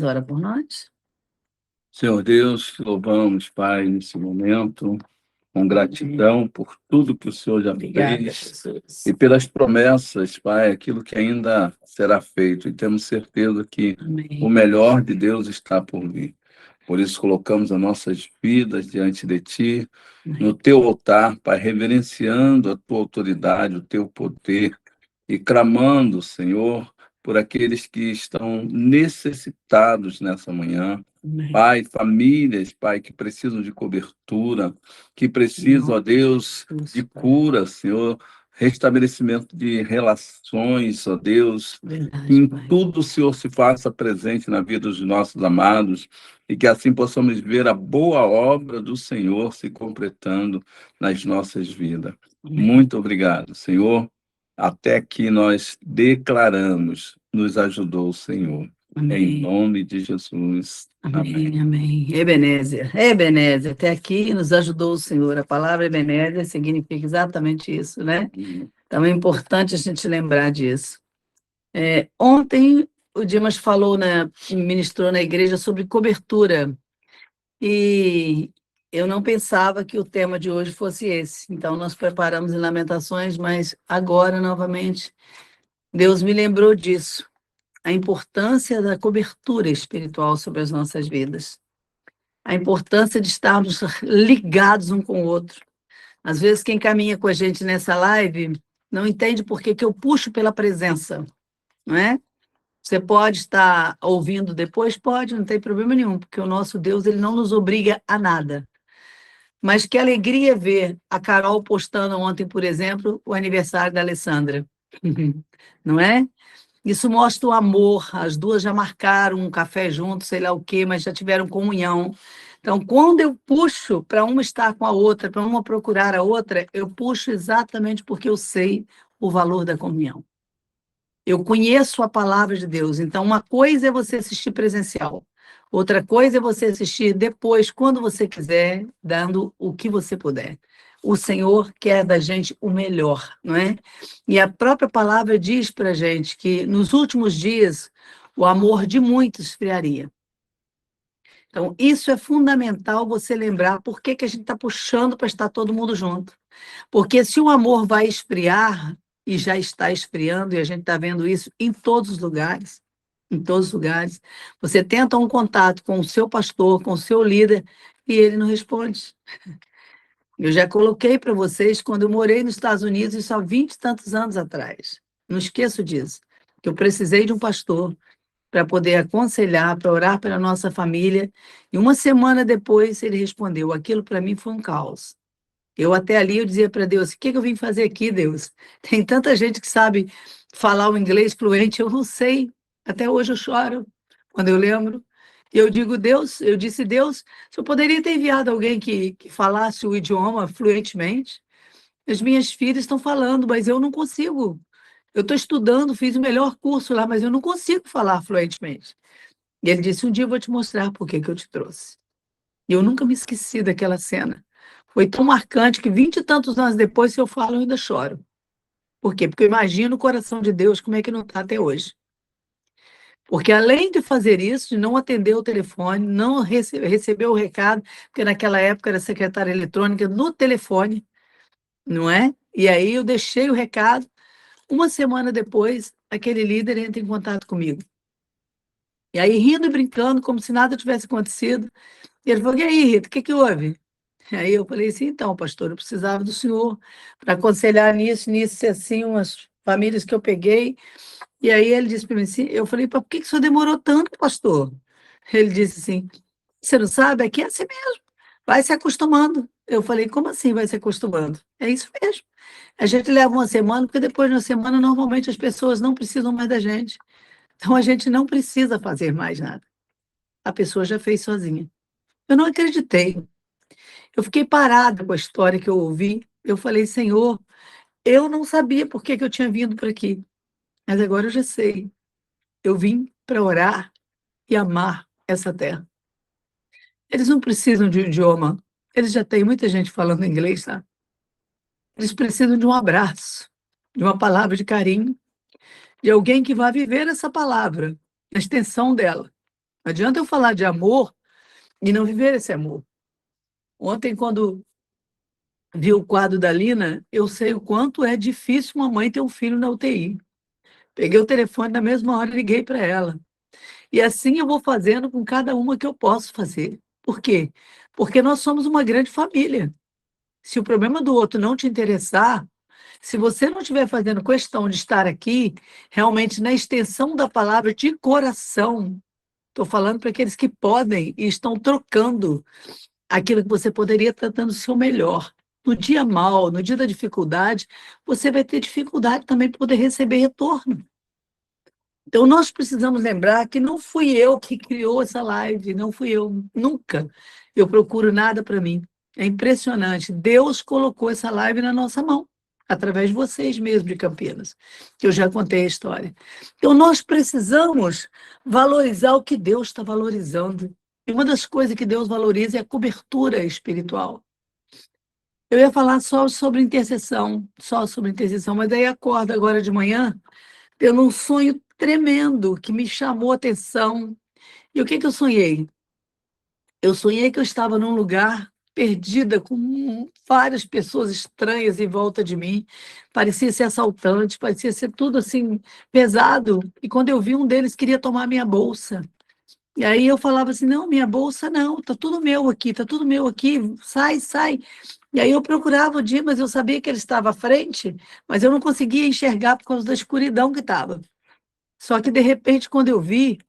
Ora por nós. Senhor Deus, te louvamos, Pai, nesse momento, com gratidão por tudo que o Senhor já Obrigada, fez Jesus. e pelas promessas, Pai, aquilo que ainda será feito. E temos certeza que Amém. o melhor de Deus está por vir. Por isso, colocamos as nossas vidas diante de Ti, no Teu altar, Pai, reverenciando a Tua autoridade, o Teu poder e clamando, Senhor, por aqueles que estão necessitados nessa manhã. Amém. Pai, famílias, Pai, que precisam de cobertura, que precisam, ó Deus, de cura, Senhor, restabelecimento de relações, ó Deus, Verdade, em Pai. tudo o Senhor se faça presente na vida dos nossos amados e que assim possamos ver a boa obra do Senhor se completando nas nossas vidas. Amém. Muito obrigado, Senhor. Até aqui nós declaramos, nos ajudou o Senhor. Amém. Em nome de Jesus. Amém. Amém, amém. Ebenezer, Ebenezer, até aqui nos ajudou o Senhor. A palavra Ebenezer significa exatamente isso, né? Então é importante a gente lembrar disso. Ontem o Dimas falou, ministrou na igreja sobre cobertura, e eu não pensava que o tema de hoje fosse esse. Então nós preparamos em Lamentações, mas agora, novamente, Deus me lembrou disso, a importância da cobertura espiritual sobre as nossas vidas, a importância de estarmos ligados um com o outro. Às vezes, quem caminha com a gente nessa live não entende por que eu puxo pela presença, não é? Você pode estar ouvindo depois? Pode, não tem problema nenhum, porque o nosso Deus, ele não nos obriga a nada. Mas que alegria ver a Carol postando ontem, por exemplo, o aniversário da Alessandra, não é? Isso mostra o amor, as duas já marcaram um café juntos, sei lá o quê, mas já tiveram comunhão. Então, quando eu puxo para uma estar com a outra, para uma procurar a outra, eu puxo exatamente porque eu sei o valor da comunhão. Eu conheço a palavra de Deus. Então, uma coisa é você assistir presencial, outra coisa é você assistir depois, quando você quiser, dando o que você puder. O Senhor quer da gente o melhor, não é? E a própria palavra diz para a gente que nos últimos dias o amor de muitos esfriaria. Então, isso é fundamental você lembrar por que a gente está puxando para estar todo mundo junto. Porque se o amor vai esfriar, e já está esfriando, e a gente está vendo isso em todos os lugares, você tenta um contato com o seu pastor, com o seu líder, e ele não responde. Eu já coloquei para vocês, quando eu morei nos Estados Unidos, isso há 20 e tantos anos atrás. Não esqueço disso, que eu precisei de um pastor para poder aconselhar, para orar pela nossa família, e uma semana depois ele respondeu. Aquilo para mim foi um caos. Eu até ali eu dizia para Deus, o que eu vim fazer aqui, Deus? Tem tanta gente que sabe falar o inglês fluente, eu não sei. Até hoje eu choro quando eu lembro. E eu digo, Deus, eu disse, Deus, se eu poderia ter enviado alguém que falasse o idioma fluentemente. As minhas filhas estão falando, mas eu não consigo. Eu estou estudando, fiz o melhor curso lá, mas eu não consigo falar fluentemente. E ele disse, um dia eu vou te mostrar por que eu te trouxe. E eu nunca me esqueci daquela cena. Foi tão marcante que 20 e tantos anos depois, se eu falo, eu ainda choro. Por quê? Porque eu imagino o coração de Deus como é que não está até hoje. Porque além de fazer isso, de não atender o telefone, não receber o recado, porque naquela época era secretária eletrônica no telefone, não é? E aí eu deixei o recado, uma semana depois, aquele líder entra em contato comigo. E aí, rindo e brincando, como se nada tivesse acontecido, ele falou, e aí, Rita, o que que houve? Aí eu falei assim, então, pastor, eu precisava do senhor para aconselhar nisso, nisso, e assim, umas famílias que eu peguei. E aí ele disse para mim assim, eu falei, por que que o senhor demorou tanto, pastor? Ele disse assim, você não sabe, aqui é assim mesmo, vai se acostumando. Eu falei, como assim vai se acostumando? É isso mesmo. A gente leva uma semana, porque depois de uma semana, normalmente as pessoas não precisam mais da gente. Então a gente não precisa fazer mais nada. A pessoa já fez sozinha. Eu não acreditei. Eu fiquei parada com a história que eu ouvi. Eu falei, Senhor, eu não sabia por que que eu tinha vindo para aqui, mas agora eu já sei. Eu vim para orar e amar essa terra. Eles não precisam de um idioma. Eles já têm muita gente falando inglês, tá? Eles precisam de um abraço, de uma palavra de carinho, de alguém que vá viver essa palavra, a extensão dela. Não adianta eu falar de amor e não viver esse amor. Ontem, quando vi o quadro da Lina, eu sei o quanto é difícil uma mãe ter um filho na UTI. Peguei o telefone na mesma hora e liguei para ela. E assim eu vou fazendo com cada uma que eu posso fazer. Por quê? Porque nós somos uma grande família. Se o problema do outro não te interessar, se você não estiver fazendo questão de estar aqui, realmente na extensão da palavra de coração, estou falando para aqueles que podem e estão trocando aquilo que você poderia estar dando o seu melhor. No dia mal, no dia da dificuldade, você vai ter dificuldade também para poder receber retorno. Então, nós precisamos lembrar que não fui eu que criou essa live, não fui eu, nunca. Eu procuro nada para mim. É impressionante. Deus colocou essa live na nossa mão, através de vocês mesmo de Campinas, que eu já contei a história. Então, nós precisamos valorizar o que Deus está valorizando. E uma das coisas que Deus valoriza é a cobertura espiritual. Eu ia falar só sobre intercessão, mas daí acordo agora de manhã tendo um sonho tremendo que me chamou a atenção. E o que eu sonhei? Eu sonhei que eu estava num lugar perdida com várias pessoas estranhas em volta de mim. Parecia ser assaltante, parecia ser tudo assim pesado. E quando eu vi um deles queria tomar minha bolsa. E aí eu falava assim: "Não, minha bolsa não, tá tudo meu aqui, tá tudo meu aqui, sai, sai". E aí eu procurava o Dimas, eu sabia que ele estava à frente, mas eu não conseguia enxergar por causa da escuridão que estava. Só que, de repente, quando eu vi,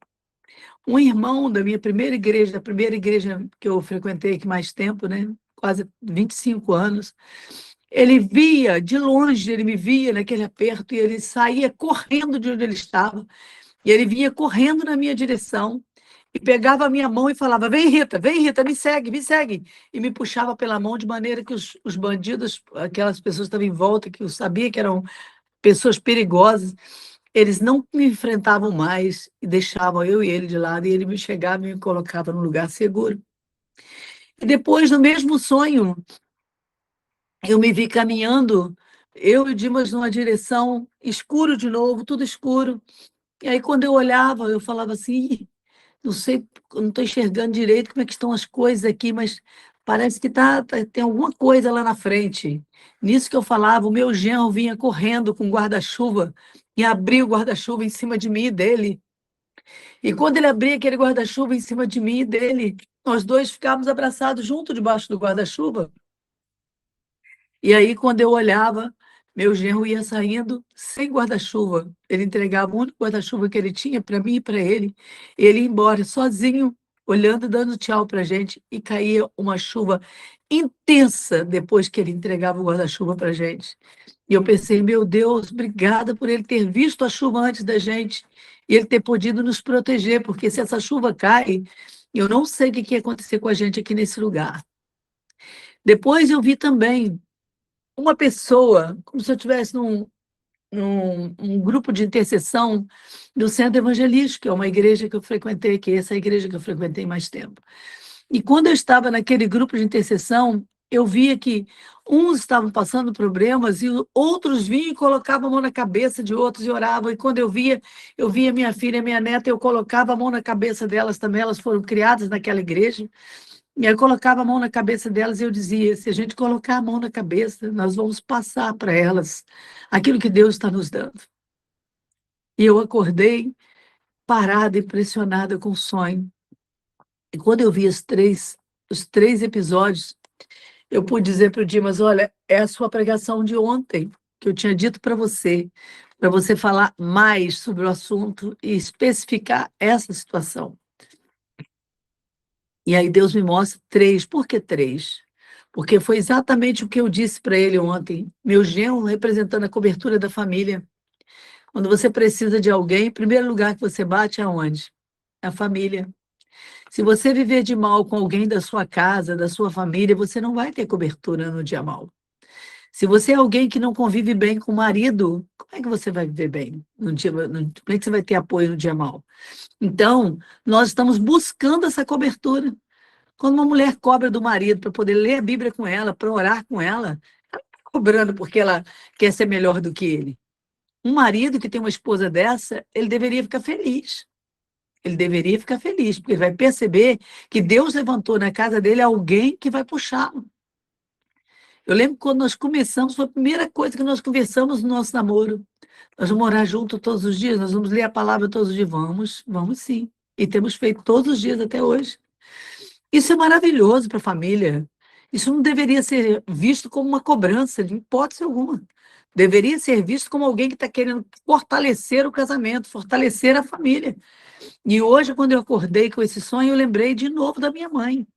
um irmão da minha primeira igreja, da primeira igreja que eu frequentei aqui mais tempo, né? Quase 25 anos, ele via, de longe, ele me via naquele aperto e ele saía correndo de onde ele estava, e ele vinha correndo na minha direção e pegava a minha mão e falava: vem Rita, me segue, e me puxava pela mão de maneira que os bandidos, aquelas pessoas que estavam em volta, que eu sabia que eram pessoas perigosas, eles não me enfrentavam mais e deixavam eu e ele de lado, e ele me chegava e me colocava num lugar seguro. E depois, no mesmo sonho, eu me vi caminhando, eu e o Dimas numa direção, escuro de novo, tudo escuro. E aí, quando eu olhava, eu falava assim: "Ih, não sei, eu não estou enxergando direito como é que estão as coisas aqui, mas parece que tem alguma coisa lá na frente". Nisso que eu falava, o meu genro vinha correndo com guarda-chuva e abriu o guarda-chuva em cima de mim e dele. E quando ele abria aquele guarda-chuva em cima de mim e dele, nós dois ficávamos abraçados junto debaixo do guarda-chuva. E aí, quando eu olhava, meu genro ia saindo sem guarda-chuva. Ele entregava o único guarda-chuva que ele tinha para mim e para ele. Ele ia embora sozinho, olhando, dando tchau para a gente, e caía uma chuva intensa depois que ele entregava o guarda-chuva para a gente. E eu pensei: meu Deus, obrigada por ele ter visto a chuva antes da gente e ele ter podido nos proteger, porque se essa chuva cai, eu não sei o que ia acontecer com a gente aqui nesse lugar. Depois eu vi também uma pessoa, como se eu estivesse num grupo de intercessão do Centro Evangelístico, que é uma igreja que eu frequentei, que é essa igreja que eu frequentei mais tempo. E quando eu estava naquele grupo de intercessão, eu via que uns estavam passando problemas e outros vinham e colocavam a mão na cabeça de outros e oravam. E quando eu via minha filha e minha neta, eu colocava a mão na cabeça delas também, elas foram criadas naquela igreja. E aí eu colocava a mão na cabeça delas e eu dizia: se a gente colocar a mão na cabeça, nós vamos passar para elas aquilo que Deus está nos dando. E eu acordei parada, impressionada com o sonho. E quando eu vi os três episódios, eu pude dizer para o Dimas: olha, é a sua pregação de ontem, que eu tinha dito para você falar mais sobre o assunto e especificar essa situação. E aí Deus me mostra três. Por que três? Porque foi exatamente o que eu disse para ele ontem. Meu genro representando a cobertura da família. Quando você precisa de alguém, em primeiro lugar que você bate é aonde? É a família. Se você viver de mal com alguém da sua casa, da sua família, você não vai ter cobertura no dia mal. Se você é alguém que não convive bem com o marido, como é que você vai viver bem no dia, como é que você vai ter apoio no dia mal? Então, nós estamos buscando essa cobertura. Quando uma mulher cobra do marido para poder ler a Bíblia com ela, para orar com ela está cobrando porque ela quer ser melhor do que ele. Um marido que tem uma esposa dessa, ele deveria ficar feliz. Ele deveria ficar feliz, porque ele vai perceber que Deus levantou na casa dele alguém que vai puxá-lo. Eu lembro que quando nós começamos, foi a primeira coisa que nós conversamos no nosso namoro. Nós vamos morar junto todos os dias, nós vamos ler a palavra todos os dias. Vamos sim. E temos feito todos os dias até hoje. Isso é maravilhoso para a família. Isso não deveria ser visto como uma cobrança, de hipótese alguma. Deveria ser visto como alguém que está querendo fortalecer o casamento, fortalecer a família. E hoje, quando eu acordei com esse sonho, eu lembrei de novo da minha mãe.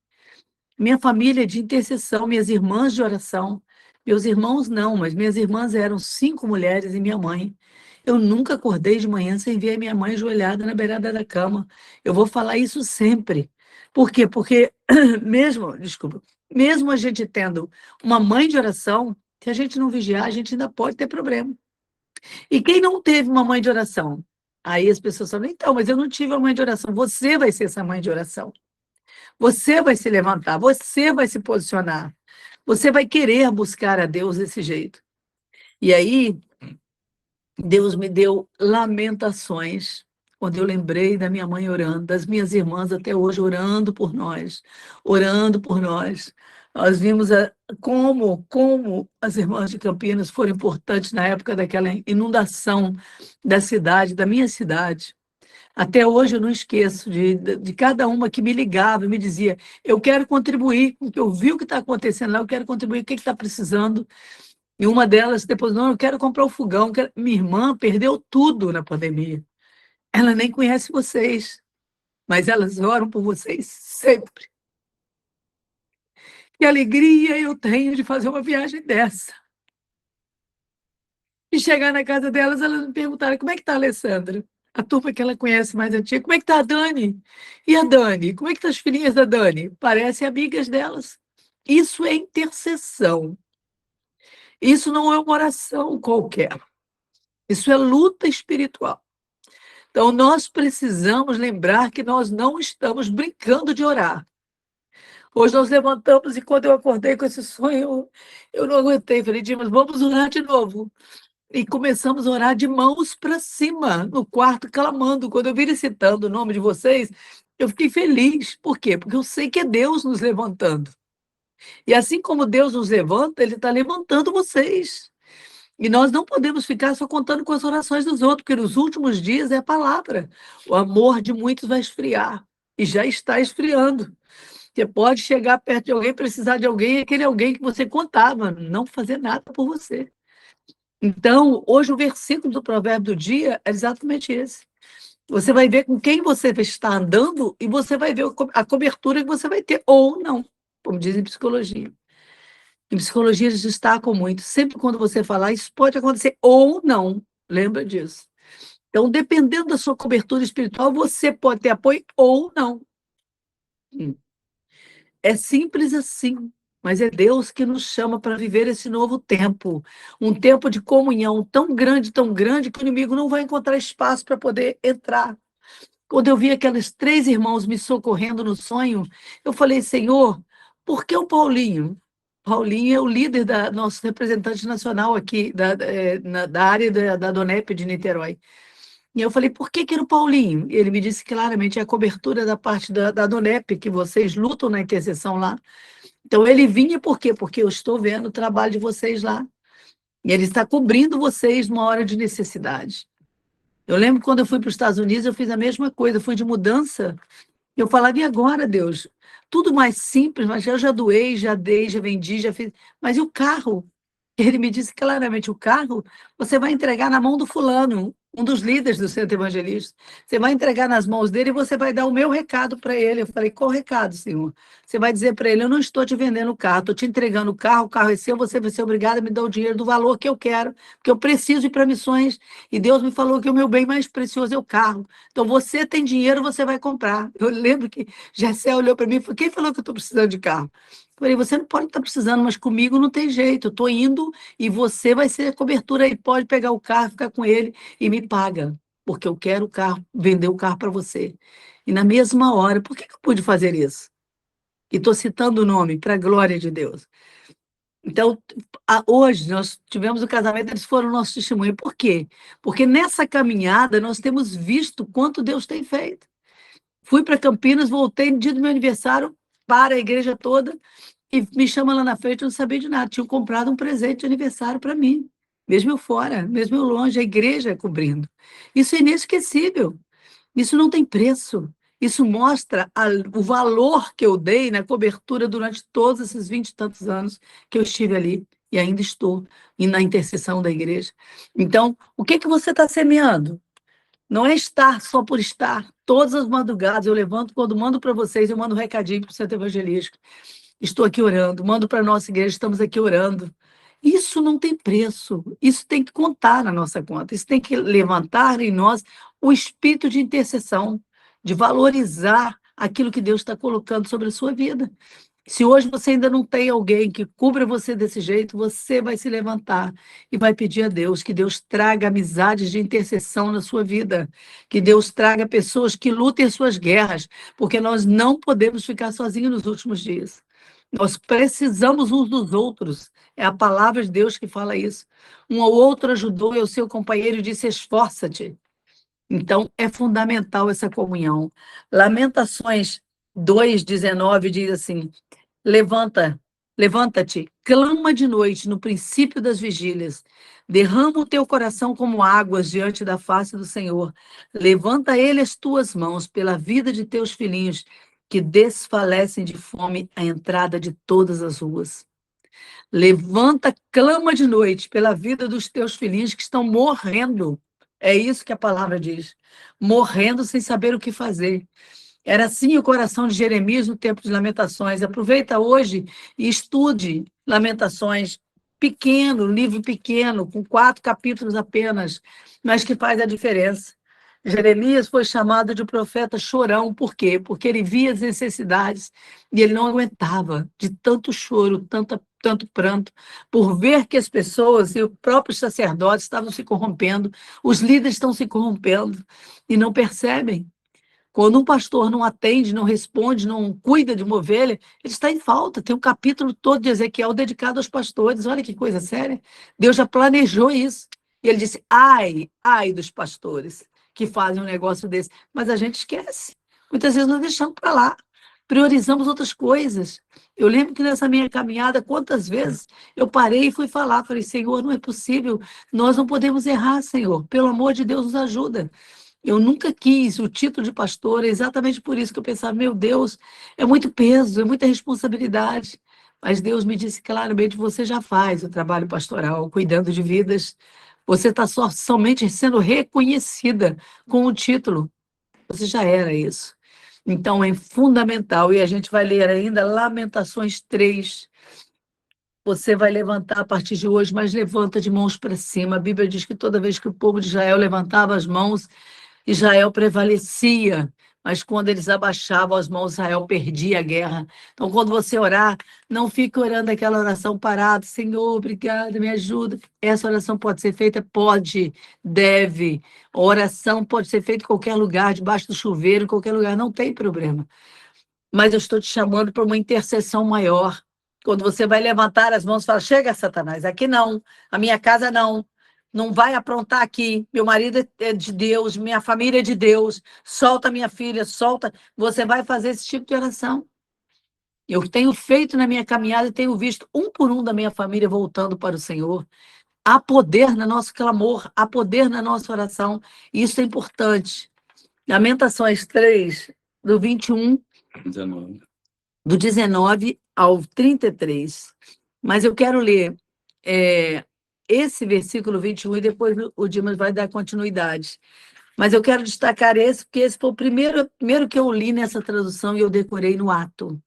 Minha família de intercessão, minhas irmãs de oração. Meus irmãos não, mas minhas irmãs eram 5 mulheres e minha mãe. Eu nunca acordei de manhã sem ver a minha mãe ajoelhada na beirada da cama. Eu vou falar isso sempre. Por quê? Porque mesmo a gente tendo uma mãe de oração, se a gente não vigiar, a gente ainda pode ter problema. E quem não teve uma mãe de oração? Aí as pessoas falam, então, mas eu não tive uma mãe de oração. Você vai ser essa mãe de oração. Você vai se levantar, você vai se posicionar. Você vai querer buscar a Deus desse jeito. E aí, Deus me deu lamentações, quando eu lembrei da minha mãe orando, das minhas irmãs até hoje orando por nós, orando por nós. Nós vimos como as irmãs de Campinas foram importantes na época daquela inundação da cidade, da minha cidade. Até hoje eu não esqueço de cada uma que me ligava e me dizia: eu quero contribuir com o que eu vi o que está acontecendo lá, eu quero contribuir, o que está precisando. E uma delas, depois, não, eu quero comprar o fogão. Minha irmã perdeu tudo na pandemia. Ela nem conhece vocês, mas elas oram por vocês sempre. Que alegria eu tenho de fazer uma viagem dessa. E chegar na casa delas, elas me perguntaram: como é que está a Alessandra? A turma que ela conhece mais antiga. Como é que está a Dani? E a Dani? Como é que estão as filhinhas da Dani? Parecem amigas delas. Isso é intercessão. Isso não é uma oração qualquer. Isso é luta espiritual. Então, nós precisamos lembrar que nós não estamos brincando de orar. Hoje nós levantamos e quando eu acordei com esse sonho, eu não aguentei. Falei, Dimas, vamos orar de novo. E começamos a orar de mãos para cima, no quarto, clamando. Quando eu vi citando o nome de vocês, eu fiquei feliz. Por quê? Porque eu sei que é Deus nos levantando. E assim como Deus nos levanta, Ele está levantando vocês. E nós não podemos ficar só contando com as orações dos outros, porque nos últimos dias é a palavra. O amor de muitos vai esfriar. E já está esfriando. Você pode chegar perto de alguém, precisar de alguém, e aquele alguém que você contava, não fazer nada por você. Então, hoje o versículo do provérbio do dia é exatamente esse. Você vai ver com quem você está andando e você vai ver a cobertura que você vai ter, ou não, como dizem em psicologia. Em psicologia eles destacam muito. Sempre quando você falar, isso pode acontecer ou não. Lembra disso. Então, dependendo da sua cobertura espiritual, você pode ter apoio ou não. É simples assim, mas é Deus que nos chama para viver esse novo tempo. Um tempo de comunhão tão grande, que o inimigo não vai encontrar espaço para poder entrar. Quando eu vi aqueles 3 irmãos me socorrendo no sonho, eu falei, Senhor, por que o Paulinho? Paulinho é o líder da nosso representante nacional aqui, da área da Donep de Niterói. E eu falei, por que era o Paulinho? Ele me disse claramente, é a cobertura da parte da Donep, que vocês lutam na intercessão lá. Então, ele vinha por quê? Porque eu estou vendo o trabalho de vocês lá. E ele está cobrindo vocês numa hora de necessidade. Eu lembro quando eu fui para os Estados Unidos, eu fiz a mesma coisa, eu fui de mudança. Eu falava, e agora, Deus? Tudo mais simples, mas eu já doei, já dei, já vendi, já fiz. Mas e o carro? Ele me disse claramente, o carro você vai entregar na mão do fulano, um dos líderes do centro evangelista. Você vai entregar nas mãos dele e você vai dar o meu recado para ele. Eu falei, qual recado, senhor? Você vai dizer para ele, eu não estou te vendendo o carro, estou te entregando o carro é seu, você vai ser obrigado a me dar o dinheiro do valor que eu quero, porque eu preciso ir para missões, e Deus me falou que o meu bem mais precioso é o carro. Então, você tem dinheiro, você vai comprar. Eu lembro que Jessé olhou para mim e falou, quem falou que eu estou precisando de carro? Eu falei, você não pode estar precisando, mas comigo não tem jeito. Eu estou indo e você vai ser a cobertura aí. Pode pegar o carro, ficar com ele e me paga, porque eu quero o carro, vender o carro para você. E na mesma hora, por que eu pude fazer isso? E estou citando o nome, para a glória de Deus. Então, hoje nós tivemos o casamento, eles foram nosso testemunho. Por quê? Porque nessa caminhada nós temos visto quanto Deus tem feito. Fui para Campinas, voltei no dia do meu aniversário, para a igreja toda, e me chama lá na frente, eu não sabia de nada. Tinham comprado um presente de aniversário para mim, mesmo eu fora, mesmo eu longe, a igreja cobrindo. Isso é inesquecível. Isso não tem preço. Isso mostra o valor que eu dei na cobertura durante todos esses 20 e tantos anos que eu estive ali e ainda estou, e na intercessão da igreja. Então, o que que você está semeando? Não é estar só por estar. Todas as madrugadas eu levanto, quando mando para vocês, eu mando um recadinho para o Centro Evangelístico. Estou aqui orando, mando para a nossa igreja, estamos aqui orando. Isso não tem preço, isso tem que contar na nossa conta, isso tem que levantar em nós o espírito de intercessão, de valorizar aquilo que Deus está colocando sobre a sua vida. Se hoje você ainda não tem alguém que cubra você desse jeito, você vai se levantar e vai pedir a Deus que Deus traga amizades de intercessão na sua vida, que Deus traga pessoas que lutem as suas guerras, porque nós não podemos ficar sozinhos nos últimos dias. Nós precisamos uns dos outros. É a palavra de Deus que fala isso. Um ou outro ajudou e o seu companheiro disse: esforça-te. Então, é fundamental essa comunhão. Lamentações 2:19 diz assim: levanta, levanta-te, clama de noite no princípio das vigílias. Derrama o teu coração como águas diante da face do Senhor. Levanta ele as tuas mãos pela vida de teus filhinhos, que desfalecem de fome à entrada de todas as ruas. Levanta, clama de noite pela vida dos teus filhinhos que estão morrendo. É isso que a palavra diz. Morrendo sem saber o que fazer. Era assim o coração de Jeremias no tempo de Lamentações. Aproveita hoje e estude Lamentações. Pequeno, livro pequeno, com 4 capítulos apenas, mas que faz a diferença. Jeremias foi chamado de profeta chorão, por quê? Porque ele via as necessidades e ele não aguentava de tanto choro, tanto pranto, por ver que as pessoas e os próprios sacerdotes estavam se corrompendo, os líderes estão se corrompendo e não percebem. Quando um pastor não atende, não responde, não cuida de uma ovelha, ele está em falta. Tem um capítulo todo de Ezequiel dedicado aos pastores. Olha que coisa séria. Deus já planejou isso. E ele disse: ai, ai dos pastores que fazem um negócio desse. Mas a gente esquece. Muitas vezes nós deixamos para lá. Priorizamos outras coisas. Eu lembro que nessa minha caminhada, quantas vezes eu parei e fui falar. Falei: Senhor, não é possível. Nós não podemos errar, Senhor. Pelo amor de Deus, nos ajuda. Eu nunca quis o título de pastor, é exatamente por isso que eu pensava: meu Deus, é muito peso, é muita responsabilidade. Mas Deus me disse claramente: você já faz o trabalho pastoral, cuidando de vidas. Você está somente sendo reconhecida com o título. Você já era isso. Então é fundamental, e a gente vai ler ainda Lamentações 3. Você vai levantar a partir de hoje, mas levanta de mãos para cima. A Bíblia diz que toda vez que o povo de Israel levantava as mãos, Israel prevalecia, mas quando eles abaixavam as mãos, Israel perdia a guerra. Então, quando você orar, não fique orando aquela oração parada: Senhor, obrigada, me ajuda. Essa oração pode ser feita? Pode, deve. A oração pode ser feita em qualquer lugar, debaixo do chuveiro, em qualquer lugar, não tem problema. Mas eu estou te chamando para uma intercessão maior. Quando você vai levantar as mãos e falar: chega, Satanás, aqui não, a minha casa não. Não vai aprontar aqui. Meu marido é de Deus, minha família é de Deus. Solta minha filha, solta. Você vai fazer esse tipo de oração. Eu tenho feito na minha caminhada e tenho visto um por um da minha família voltando para o Senhor. Há poder no nosso clamor, há poder na nossa oração. E isso é importante. Lamentações 3, do 21, 19. do 19 ao 33. Mas eu quero ler esse versículo 21 e depois o Dimas vai dar continuidade. Mas eu quero destacar esse, porque esse foi o primeiro que eu li nessa tradução e eu decorei no ato.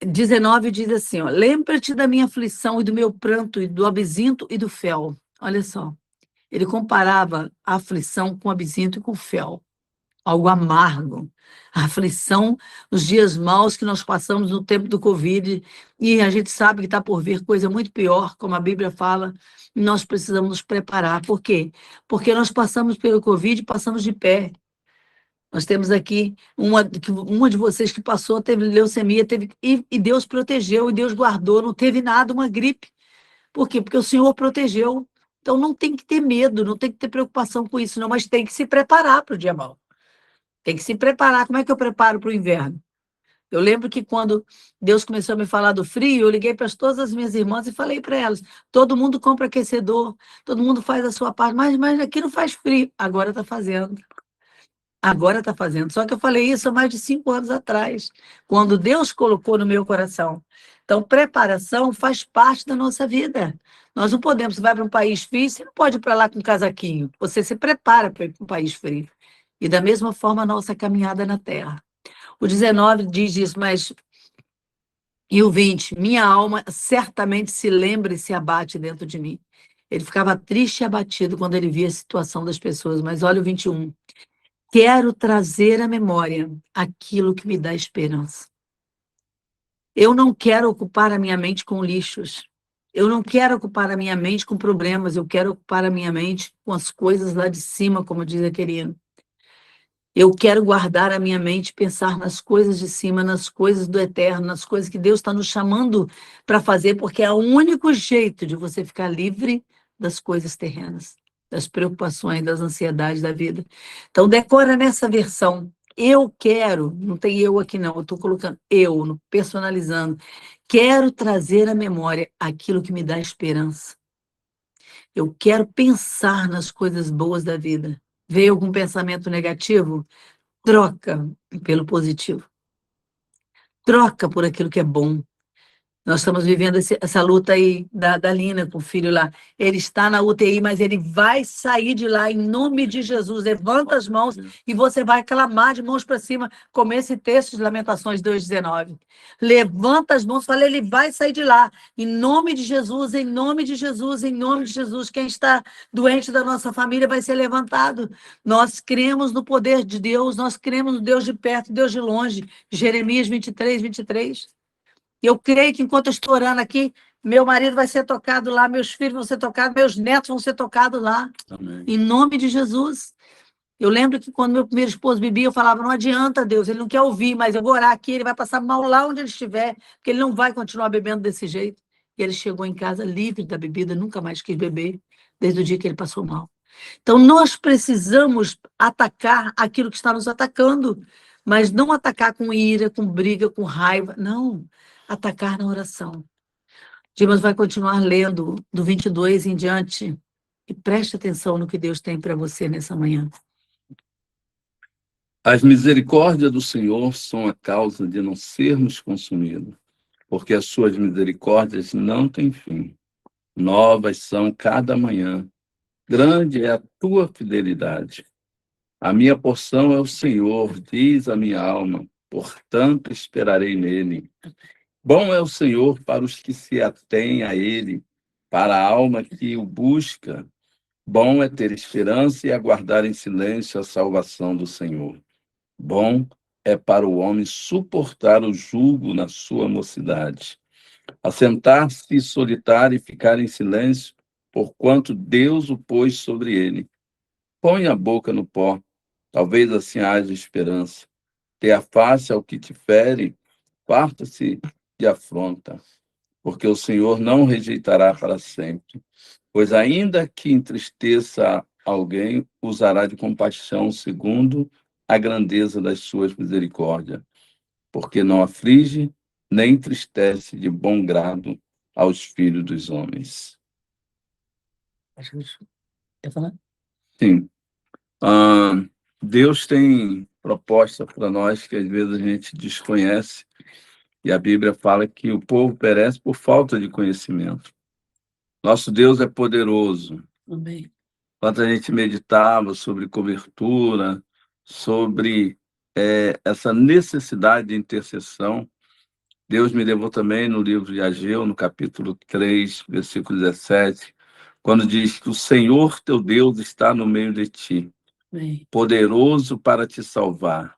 19 diz assim: ó, lembra-te da minha aflição e do meu pranto, e do absinto e do fel. Olha só, ele comparava a aflição com o absinto e com o fel. Algo amargo, a aflição, os dias maus que nós passamos no tempo do Covid, e a gente sabe que está por vir coisa muito pior, como a Bíblia fala, e nós precisamos nos preparar. Por quê? Porque nós passamos pelo Covid e passamos de pé. Nós temos aqui uma de vocês que passou, teve leucemia, e Deus protegeu, e Deus guardou, não teve nada, uma gripe. Por quê? Porque o Senhor protegeu. Então não tem que ter medo, não tem que ter preocupação com isso, não, mas tem que se preparar para o dia mau. Tem que se preparar. Como é que eu preparo para o inverno? Eu lembro que quando Deus começou a me falar do frio, eu liguei para todas as minhas irmãs e falei para elas: todo mundo compra aquecedor, todo mundo faz a sua parte, mas aqui não faz frio. Agora está fazendo. Agora está fazendo. Só que eu falei isso há mais de 5 anos atrás, quando Deus colocou no meu coração. Então, preparação faz parte da nossa vida. Nós não podemos, você vai para um país frio, você não pode ir para lá com um casaquinho. Você se prepara para ir para um país frio. E da mesma forma, a nossa caminhada na Terra. O 19 diz isso, mas. E o 20, minha alma certamente se lembra e se abate dentro de mim. Ele ficava triste e abatido quando ele via a situação das pessoas. Mas olha o 21. Quero trazer à memória aquilo que me dá esperança. Eu não quero ocupar a minha mente com lixos. Eu não quero ocupar a minha mente com problemas. Eu quero ocupar a minha mente com as coisas lá de cima, como diz a querida. Eu quero guardar a minha mente, pensar nas coisas de cima, nas coisas do eterno, nas coisas que Deus está nos chamando para fazer, porque é o único jeito de você ficar livre das coisas terrenas, das preocupações, das ansiedades da vida. Então, decora nessa versão. Eu quero, não tem eu aqui não, eu estou colocando eu, personalizando. Quero trazer à memória aquilo que me dá esperança. Eu quero pensar nas coisas boas da vida. Veio algum pensamento negativo? Troca pelo positivo. Troca por aquilo que é bom. Nós estamos vivendo essa luta aí da Lina com o filho lá. Ele está na UTI, mas ele vai sair de lá em nome de Jesus. Levanta as mãos e você vai clamar de mãos para cima, como esse texto de Lamentações 2,19. Levanta as mãos e fala, ele vai sair de lá. Em nome de Jesus, em nome de Jesus, em nome de Jesus. Quem está doente da nossa família vai ser levantado. Nós cremos no poder de Deus, nós cremos no Deus de perto, Deus de longe. Jeremias 23. Eu creio que enquanto eu estou orando aqui, meu marido vai ser tocado lá, meus filhos vão ser tocados, meus netos vão ser tocados lá. Amém. Em nome de Jesus. Eu lembro que quando meu primeiro esposo bebia, eu falava, não adianta, Deus, ele não quer ouvir, mas eu vou orar aqui, ele vai passar mal lá onde ele estiver, porque ele não vai continuar bebendo desse jeito. E ele chegou em casa livre da bebida, nunca mais quis beber, desde o dia que ele passou mal. Então, nós precisamos atacar aquilo que está nos atacando, mas não atacar com ira, com briga, com raiva, não. Atacar na oração. Dimas vai continuar lendo do 22 em diante e preste atenção no que Deus tem para você nessa manhã. As misericórdias do Senhor são a causa de não sermos consumidos, porque as suas misericórdias não têm fim. Novas são cada manhã. Grande é a tua fidelidade. A minha porção é o Senhor, diz a minha alma, portanto esperarei nele. Bom é o Senhor para os que se atêm a ele, para a alma que o busca. Bom é ter esperança e aguardar em silêncio a salvação do Senhor. Bom é para o homem suportar o jugo na sua mocidade. Assentar-se solitário e ficar em silêncio, porquanto Deus o pôs sobre ele. Põe a boca no pó, talvez assim haja esperança. Dê a face ao que te fere, farta-se de afronta, porque o Senhor não rejeitará para sempre. Pois ainda que entristeça alguém, usará de compaixão segundo a grandeza das suas misericórdias, porque não aflige nem entristece de bom grado aos filhos dos homens. Quer falar? Sim. Deus tem proposta para nós que às vezes a gente desconhece, e a Bíblia fala que o povo perece por falta de conhecimento. Nosso Deus é poderoso. Amém. Quando a gente meditava sobre cobertura, sobre essa necessidade de intercessão, Deus me levou também no livro de Ageu, no capítulo 3, versículo 17, quando diz que o Senhor teu Deus está no meio de ti, Amém. poderoso para te salvar.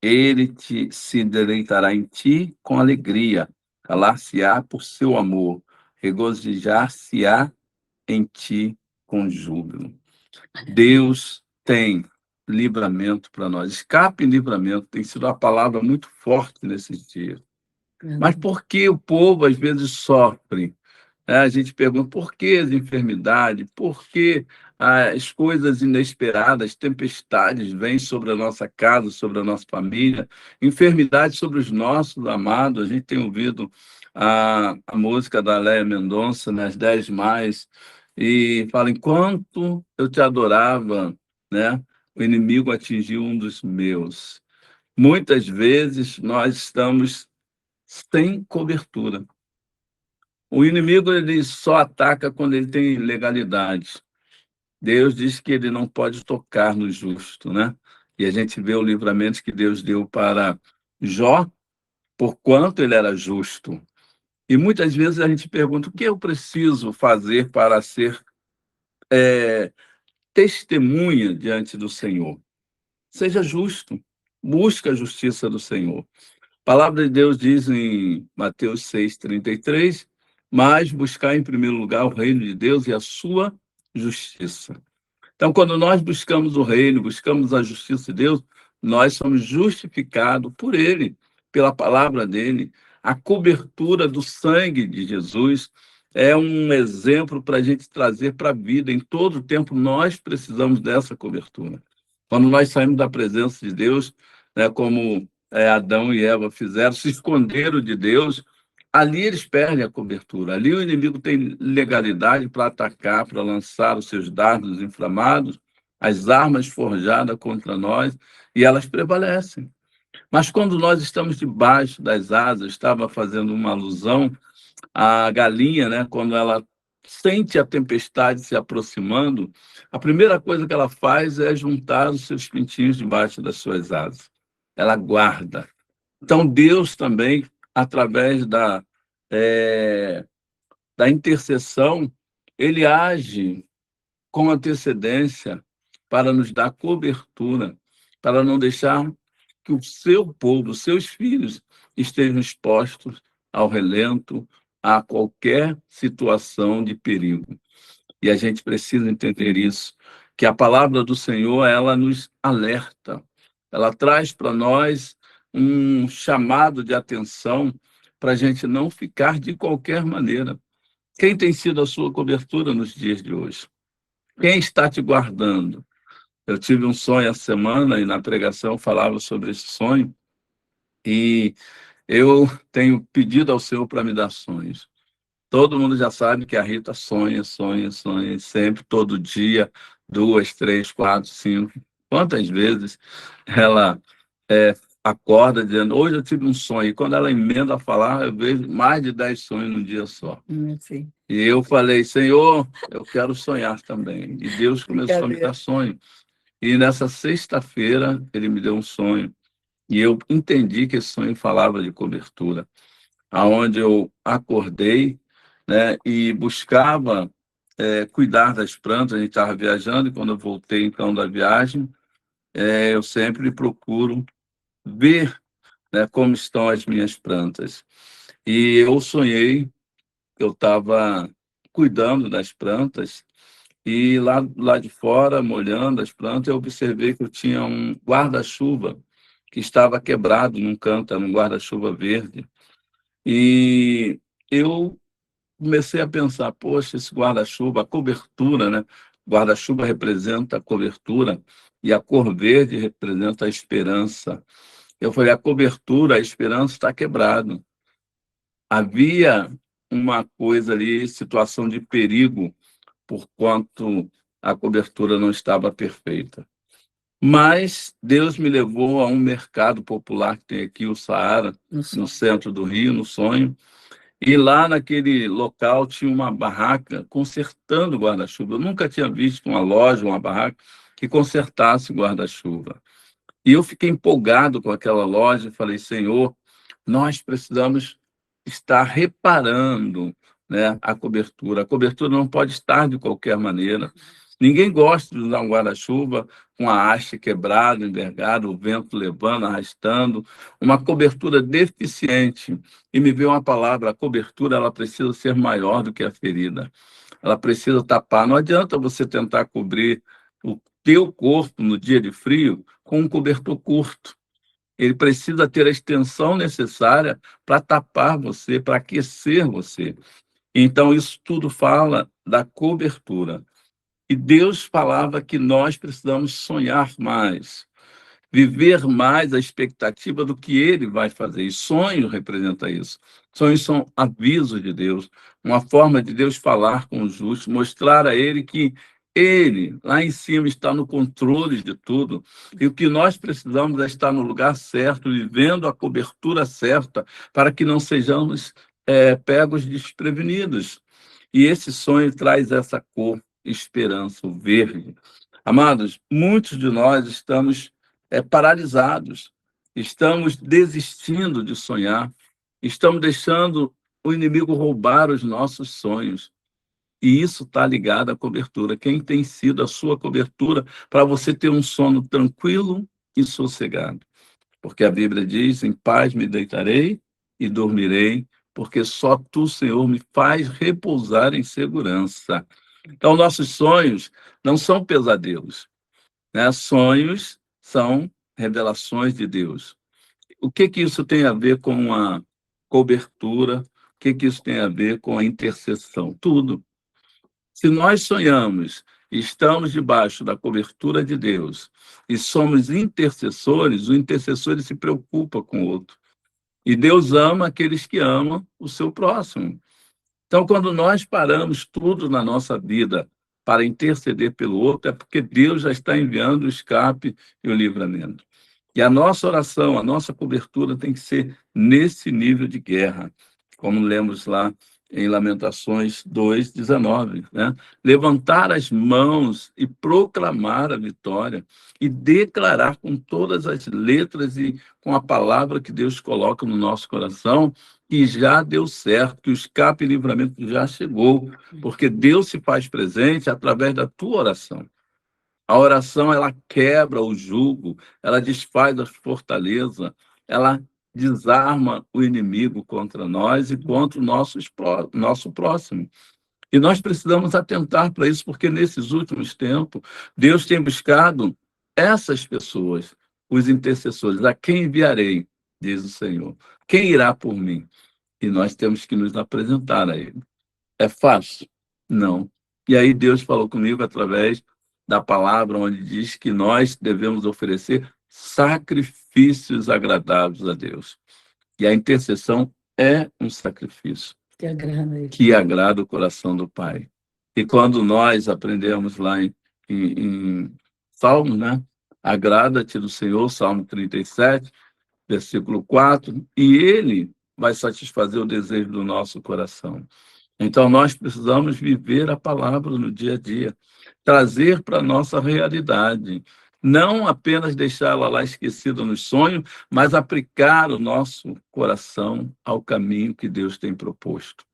Ele se deleitará em ti com alegria, calar-se-á por seu amor, regozijar-se-á em ti com júbilo. Deus tem livramento para nós. Escape e livramento tem sido uma palavra muito forte nesses dias. Mas por que o povo às vezes sofre? A gente pergunta por que as enfermidades, por que as coisas inesperadas, tempestades vêm sobre a nossa casa, sobre a nossa família, enfermidades sobre os nossos amados. A gente tem ouvido a música da Léa Mendonça, nas 10 mais, e fala, enquanto eu te adorava, né, o inimigo atingiu um dos meus. Muitas vezes nós estamos sem cobertura. O inimigo ele só ataca quando ele tem legalidade. Deus diz que ele não pode tocar no justo, né? E a gente vê o livramento que Deus deu para Jó, por quanto ele era justo. E muitas vezes a gente pergunta, o que eu preciso fazer para ser testemunha diante do Senhor? Seja justo, busca a justiça do Senhor. A palavra de Deus diz em Mateus 6:33, mas buscar em primeiro lugar o reino de Deus e a sua justiça. Então, quando nós buscamos o reino, buscamos a justiça de Deus, nós somos justificados por Ele, pela palavra dele. A cobertura do sangue de Jesus é um exemplo para a gente trazer para a vida. Em todo tempo, nós precisamos dessa cobertura. Quando nós saímos da presença de Deus, né, como Adão e Eva fizeram, se esconderam de Deus, ali eles perdem a cobertura. Ali o inimigo tem legalidade para atacar, para lançar os seus dardos inflamados, as armas forjadas contra nós, e elas prevalecem. Mas quando nós estamos debaixo das asas, estava fazendo uma alusão à galinha, né? Quando ela sente a tempestade se aproximando, a primeira coisa que ela faz é juntar os seus pintinhos debaixo das suas asas. Ela guarda. Então, Deus também, através da intercessão, ele age com antecedência para nos dar cobertura, para não deixar que o seu povo, os seus filhos, estejam expostos ao relento, a qualquer situação de perigo. E a gente precisa entender isso, que a palavra do Senhor, ela nos alerta, ela traz para nós um chamado de atenção para a gente não ficar de qualquer maneira. Quem tem sido a sua cobertura nos dias de hoje? Quem está te guardando? Eu tive um sonho essa semana e na pregação falava sobre esse sonho e eu tenho pedido ao Senhor para me dar sonhos. Todo mundo já sabe que a Rita sonha, sonha, sonha, sempre, todo dia, 2, 3, 4, 5. Quantas vezes ela acorda dizendo, hoje eu tive um sonho. E quando ela emenda a falar, eu vejo mais de 10 sonhos num dia só. Sim. E eu falei, Senhor, eu quero sonhar também. E Deus começou a me dar sonho. E nessa sexta-feira, ele me deu um sonho. E eu entendi que esse sonho falava de cobertura. Aonde eu acordei, né, e buscava cuidar das plantas. A gente estava viajando, e quando eu voltei, então, da viagem, eu sempre procuro ver, né, como estão as minhas plantas. E eu sonhei que eu estava cuidando das plantas, e lá de fora, molhando as plantas, eu observei que eu tinha um guarda-chuva que estava quebrado num canto, era um guarda-chuva verde. E eu comecei a pensar, poxa, esse guarda-chuva, a cobertura, né? Guarda-chuva representa a cobertura e a cor verde representa a esperança. Eu falei, a cobertura, a esperança está quebrado. Havia uma coisa ali, situação de perigo, por quanto a cobertura não estava perfeita. Mas Deus me levou a um mercado popular que tem aqui, o Saara, no centro do Rio, no sonho. E lá naquele local tinha uma barraca consertando guarda-chuva. Eu nunca tinha visto uma loja, uma barraca que consertasse guarda-chuva. E eu fiquei empolgado com aquela loja e falei, Senhor, nós precisamos estar reparando, né, a cobertura. A cobertura não pode estar de qualquer maneira. Ninguém gosta de usar um guarda-chuva com a haste quebrada, envergada, o vento levando, arrastando. Uma cobertura deficiente. E me veio uma palavra, a cobertura ela precisa ser maior do que a ferida. Ela precisa tapar. Não adianta você tentar cobrir o teu corpo no dia de frio com um cobertor curto. Ele precisa ter a extensão necessária para tapar você, para aquecer você. Então, isso tudo fala da cobertura. E Deus falava que nós precisamos sonhar mais, viver mais a expectativa do que ele vai fazer. E sonho representa isso. Sonhos são avisos de Deus, uma forma de Deus falar com o justo, mostrar a ele que ele, lá em cima, está no controle de tudo. E o que nós precisamos é estar no lugar certo, vivendo a cobertura certa, para que não sejamos pegos desprevenidos. E esse sonho traz essa cor, esperança, o verde. Amados, muitos de nós estamos paralisados, estamos desistindo de sonhar, estamos deixando o inimigo roubar os nossos sonhos. E isso está ligado à cobertura. Quem tem sido a sua cobertura para você ter um sono tranquilo e sossegado? Porque a Bíblia diz: em paz me deitarei e dormirei, porque só tu, Senhor, me faz repousar em segurança. Então, nossos sonhos não são pesadelos, né? Sonhos são revelações de Deus. O que que isso tem a ver com a cobertura? O que que isso tem a ver com a intercessão? Tudo. Se nós sonhamos e estamos debaixo da cobertura de Deus e somos intercessores, o intercessor ele se preocupa com o outro. E Deus ama aqueles que amam o seu próximo. Então, quando nós paramos tudo na nossa vida para interceder pelo outro, é porque Deus já está enviando o escape e o livramento. E a nossa oração, a nossa cobertura tem que ser nesse nível de guerra, como lemos lá em Lamentações 2:19, né? Levantar as mãos e proclamar a vitória e declarar com todas as letras e com a palavra que Deus coloca no nosso coração que já deu certo, que o escape e livramento já chegou, porque Deus se faz presente através da tua oração. A oração, ela quebra o jugo, ela desfaz as fortalezas, ela desarma o inimigo contra nós e contra o nosso próximo. E nós precisamos atentar para isso, porque nesses últimos tempos, Deus tem buscado essas pessoas, os intercessores. A quem enviarei, diz o Senhor? Quem irá por mim? E nós temos que nos apresentar a ele. É fácil? Não. E aí Deus falou comigo através da palavra, onde diz que nós devemos oferecer sacrifícios agradáveis a Deus. E a intercessão é um sacrifício que agrada o coração do Pai. E quando nós aprendemos lá em Salmos, né? Agrada-te do Senhor, Salmo 37, versículo 4, e Ele vai satisfazer o desejo do nosso coração. Então, nós precisamos viver a palavra no dia a dia, trazer para a nossa realidade, não apenas deixá-la lá esquecida nos sonhos, mas aplicar o nosso coração ao caminho que Deus tem proposto.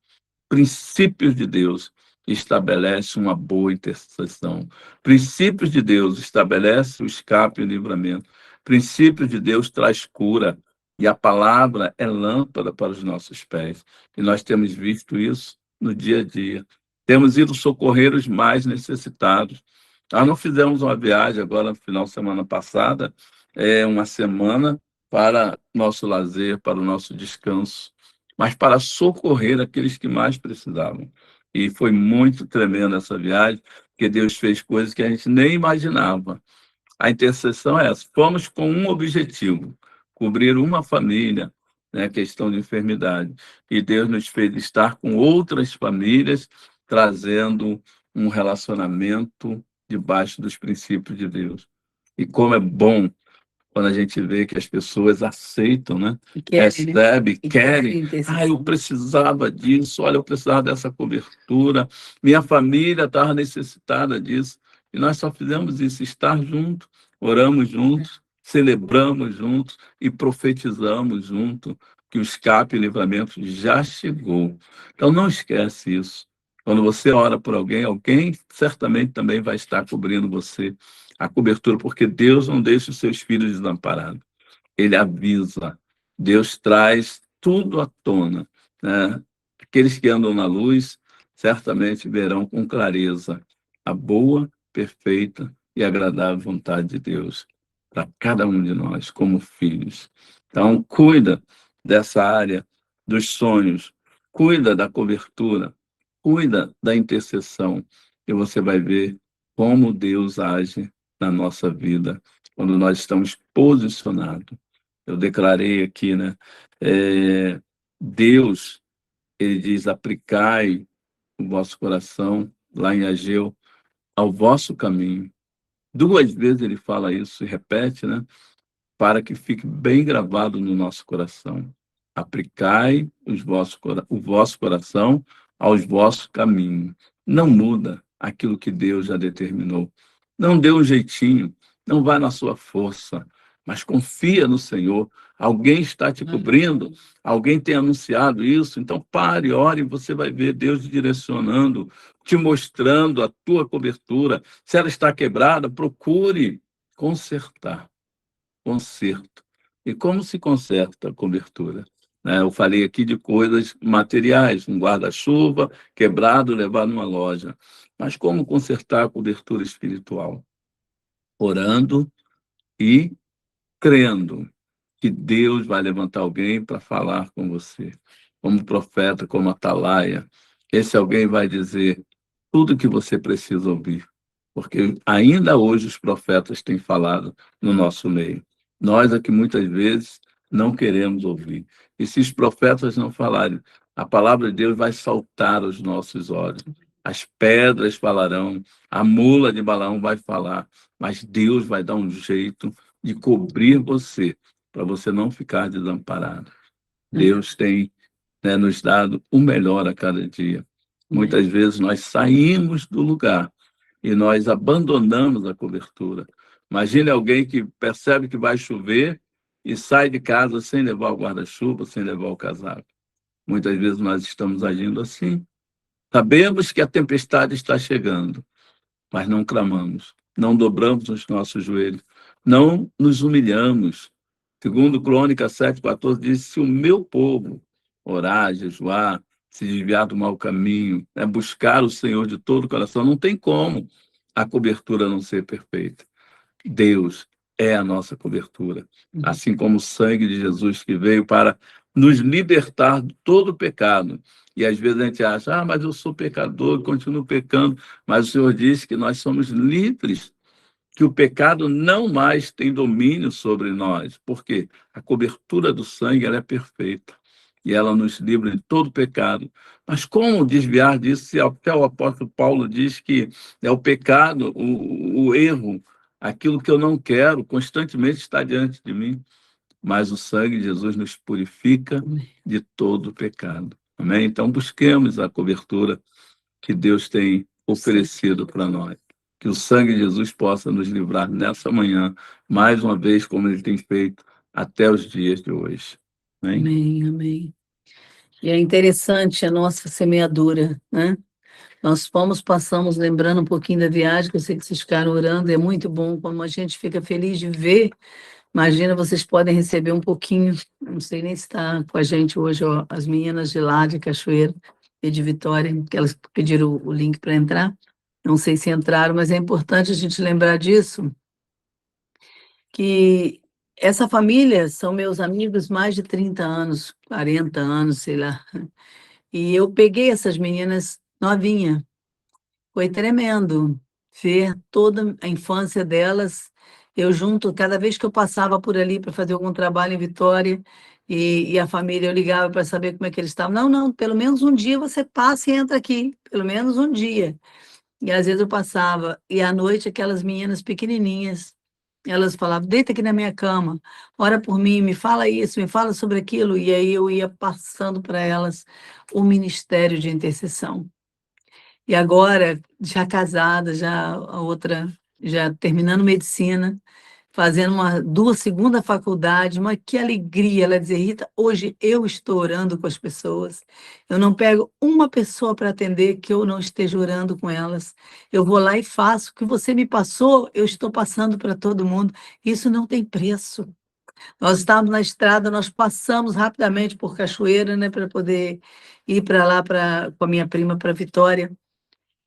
Princípios de Deus estabelece uma boa intercessão. Princípios de Deus estabelece o escape e o livramento. Princípios de Deus traz cura. E a palavra é lâmpada para os nossos pés. E nós temos visto isso no dia a dia. Temos ido socorrer os mais necessitados. Nós não fizemos uma viagem agora no final de semana passada, uma semana para nosso lazer, para o nosso descanso, mas para socorrer aqueles que mais precisavam. E foi muito tremenda essa viagem, porque Deus fez coisas que a gente nem imaginava. A intercessão é essa. Fomos com um objetivo, cobrir uma família, né, questão de enfermidade. E Deus nos fez estar com outras famílias, trazendo um relacionamento debaixo dos princípios de Deus. E como é bom quando a gente vê que as pessoas aceitam, né? Recebe, querem. Eu precisava disso, olha, eu precisava dessa cobertura, minha família estava necessitada disso. E nós só fizemos isso, estar juntos, oramos juntos, celebramos juntos e profetizamos juntos que o escape e o livramento já chegou. Então, não esquece isso. Quando você ora por alguém, alguém certamente também vai estar cobrindo você a cobertura, porque Deus não deixa os seus filhos desamparados. Ele avisa, Deus traz tudo à tona, né? Aqueles que andam na luz certamente verão com clareza a boa, perfeita e agradável vontade de Deus para cada um de nós como filhos. Então, cuida dessa área dos sonhos, cuida da cobertura, cuida da intercessão, e você vai ver como Deus age na nossa vida, quando nós estamos posicionados. Eu declarei aqui, né? Deus, ele diz, aplicai o vosso coração, lá em Ageu, ao vosso caminho. 2 vezes ele fala isso e repete, né? Para que fique bem gravado no nosso coração. Aplicai o vosso coração aos vossos caminhos. Não muda aquilo que Deus já determinou. Não dê um jeitinho, não vá na sua força, mas confia no Senhor. Alguém está te cobrindo, alguém tem anunciado isso, então pare, ore, e você vai ver Deus te direcionando, te mostrando a tua cobertura. Se ela está quebrada, procure consertar. Conserto. E como se conserta a cobertura? Né? Eu falei aqui de coisas materiais, um guarda-chuva quebrado, levado numa loja. Mas como consertar a cobertura espiritual? Orando e crendo que Deus vai levantar alguém para falar com você, como profeta, como atalaia. Esse alguém vai dizer tudo o que você precisa ouvir, porque ainda hoje os profetas têm falado no nosso meio. Nós aqui muitas vezes não queremos ouvir. E se os profetas não falarem, a palavra de Deus vai saltar aos nossos olhos. As pedras falarão, a mula de Balaão vai falar, mas Deus vai dar um jeito de cobrir você, para você não ficar desamparado. Deus tem, né, nos dado o melhor a cada dia. Muitas vezes nós saímos do lugar e nós abandonamos a cobertura. Imagine alguém que percebe que vai chover e sai de casa sem levar o guarda-chuva, sem levar o casaco. Muitas vezes nós estamos agindo assim. Sabemos que a tempestade está chegando, mas não clamamos, não dobramos os nossos joelhos, não nos humilhamos. Segundo Crônicas 7:14 diz, se o meu povo orar, jejuar, se desviar do mau caminho, né, buscar o Senhor de todo o coração, não tem como a cobertura não ser perfeita. Deus é a nossa cobertura, assim como o sangue de Jesus que veio para nos libertar de todo o pecado. E às vezes a gente acha, mas eu sou pecador, continuo pecando, mas o Senhor disse que nós somos livres, que o pecado não mais tem domínio sobre nós, porque a cobertura do sangue ela é perfeita e ela nos livra de todo pecado. Mas como desviar disso se até o apóstolo Paulo diz que é o pecado, o erro, aquilo que eu não quero, constantemente está diante de mim, mas o sangue de Jesus nos purifica de todo pecado. Amém? Então busquemos a cobertura que Deus tem oferecido para nós. Que o sangue de Jesus possa nos livrar nessa manhã, mais uma vez, como ele tem feito até os dias de hoje. Amém? Amém, amém. E é interessante a nossa semeadura, né? Nós passamos lembrando um pouquinho da viagem, que eu sei que vocês ficaram orando, é muito bom, como a gente fica feliz de ver. Imagina, vocês podem receber um pouquinho, não sei nem se está com a gente hoje, ó, as meninas de lá, de Cachoeira e de Vitória, que elas pediram o link para entrar. Não sei se entraram, mas é importante a gente lembrar disso, que essa família são meus amigos mais de 30 anos, 40 anos, sei lá. E eu peguei essas meninas novinha. Foi tremendo ver toda a infância delas. Eu junto, cada vez que eu passava por ali para fazer algum trabalho em Vitória, e a família, eu ligava para saber como é que eles estavam. Não, não, pelo menos um dia você passa e entra aqui, pelo menos um dia. E às vezes eu passava, e à noite aquelas meninas pequenininhas, elas falavam, deita aqui na minha cama, ora por mim, me fala isso, me fala sobre aquilo, e aí eu ia passando para elas o ministério de intercessão. E agora, já casada, já a outra, já terminando medicina, fazendo duas segunda faculdade, mas que alegria ela dizer, Rita, hoje eu estou orando com as pessoas, eu não pego uma pessoa para atender que eu não esteja orando com elas, eu vou lá e faço, o que você me passou, eu estou passando para todo mundo, isso não tem preço. Nós estávamos na estrada, nós passamos rapidamente por Cachoeira, né, para poder ir para lá com a minha prima para Vitória,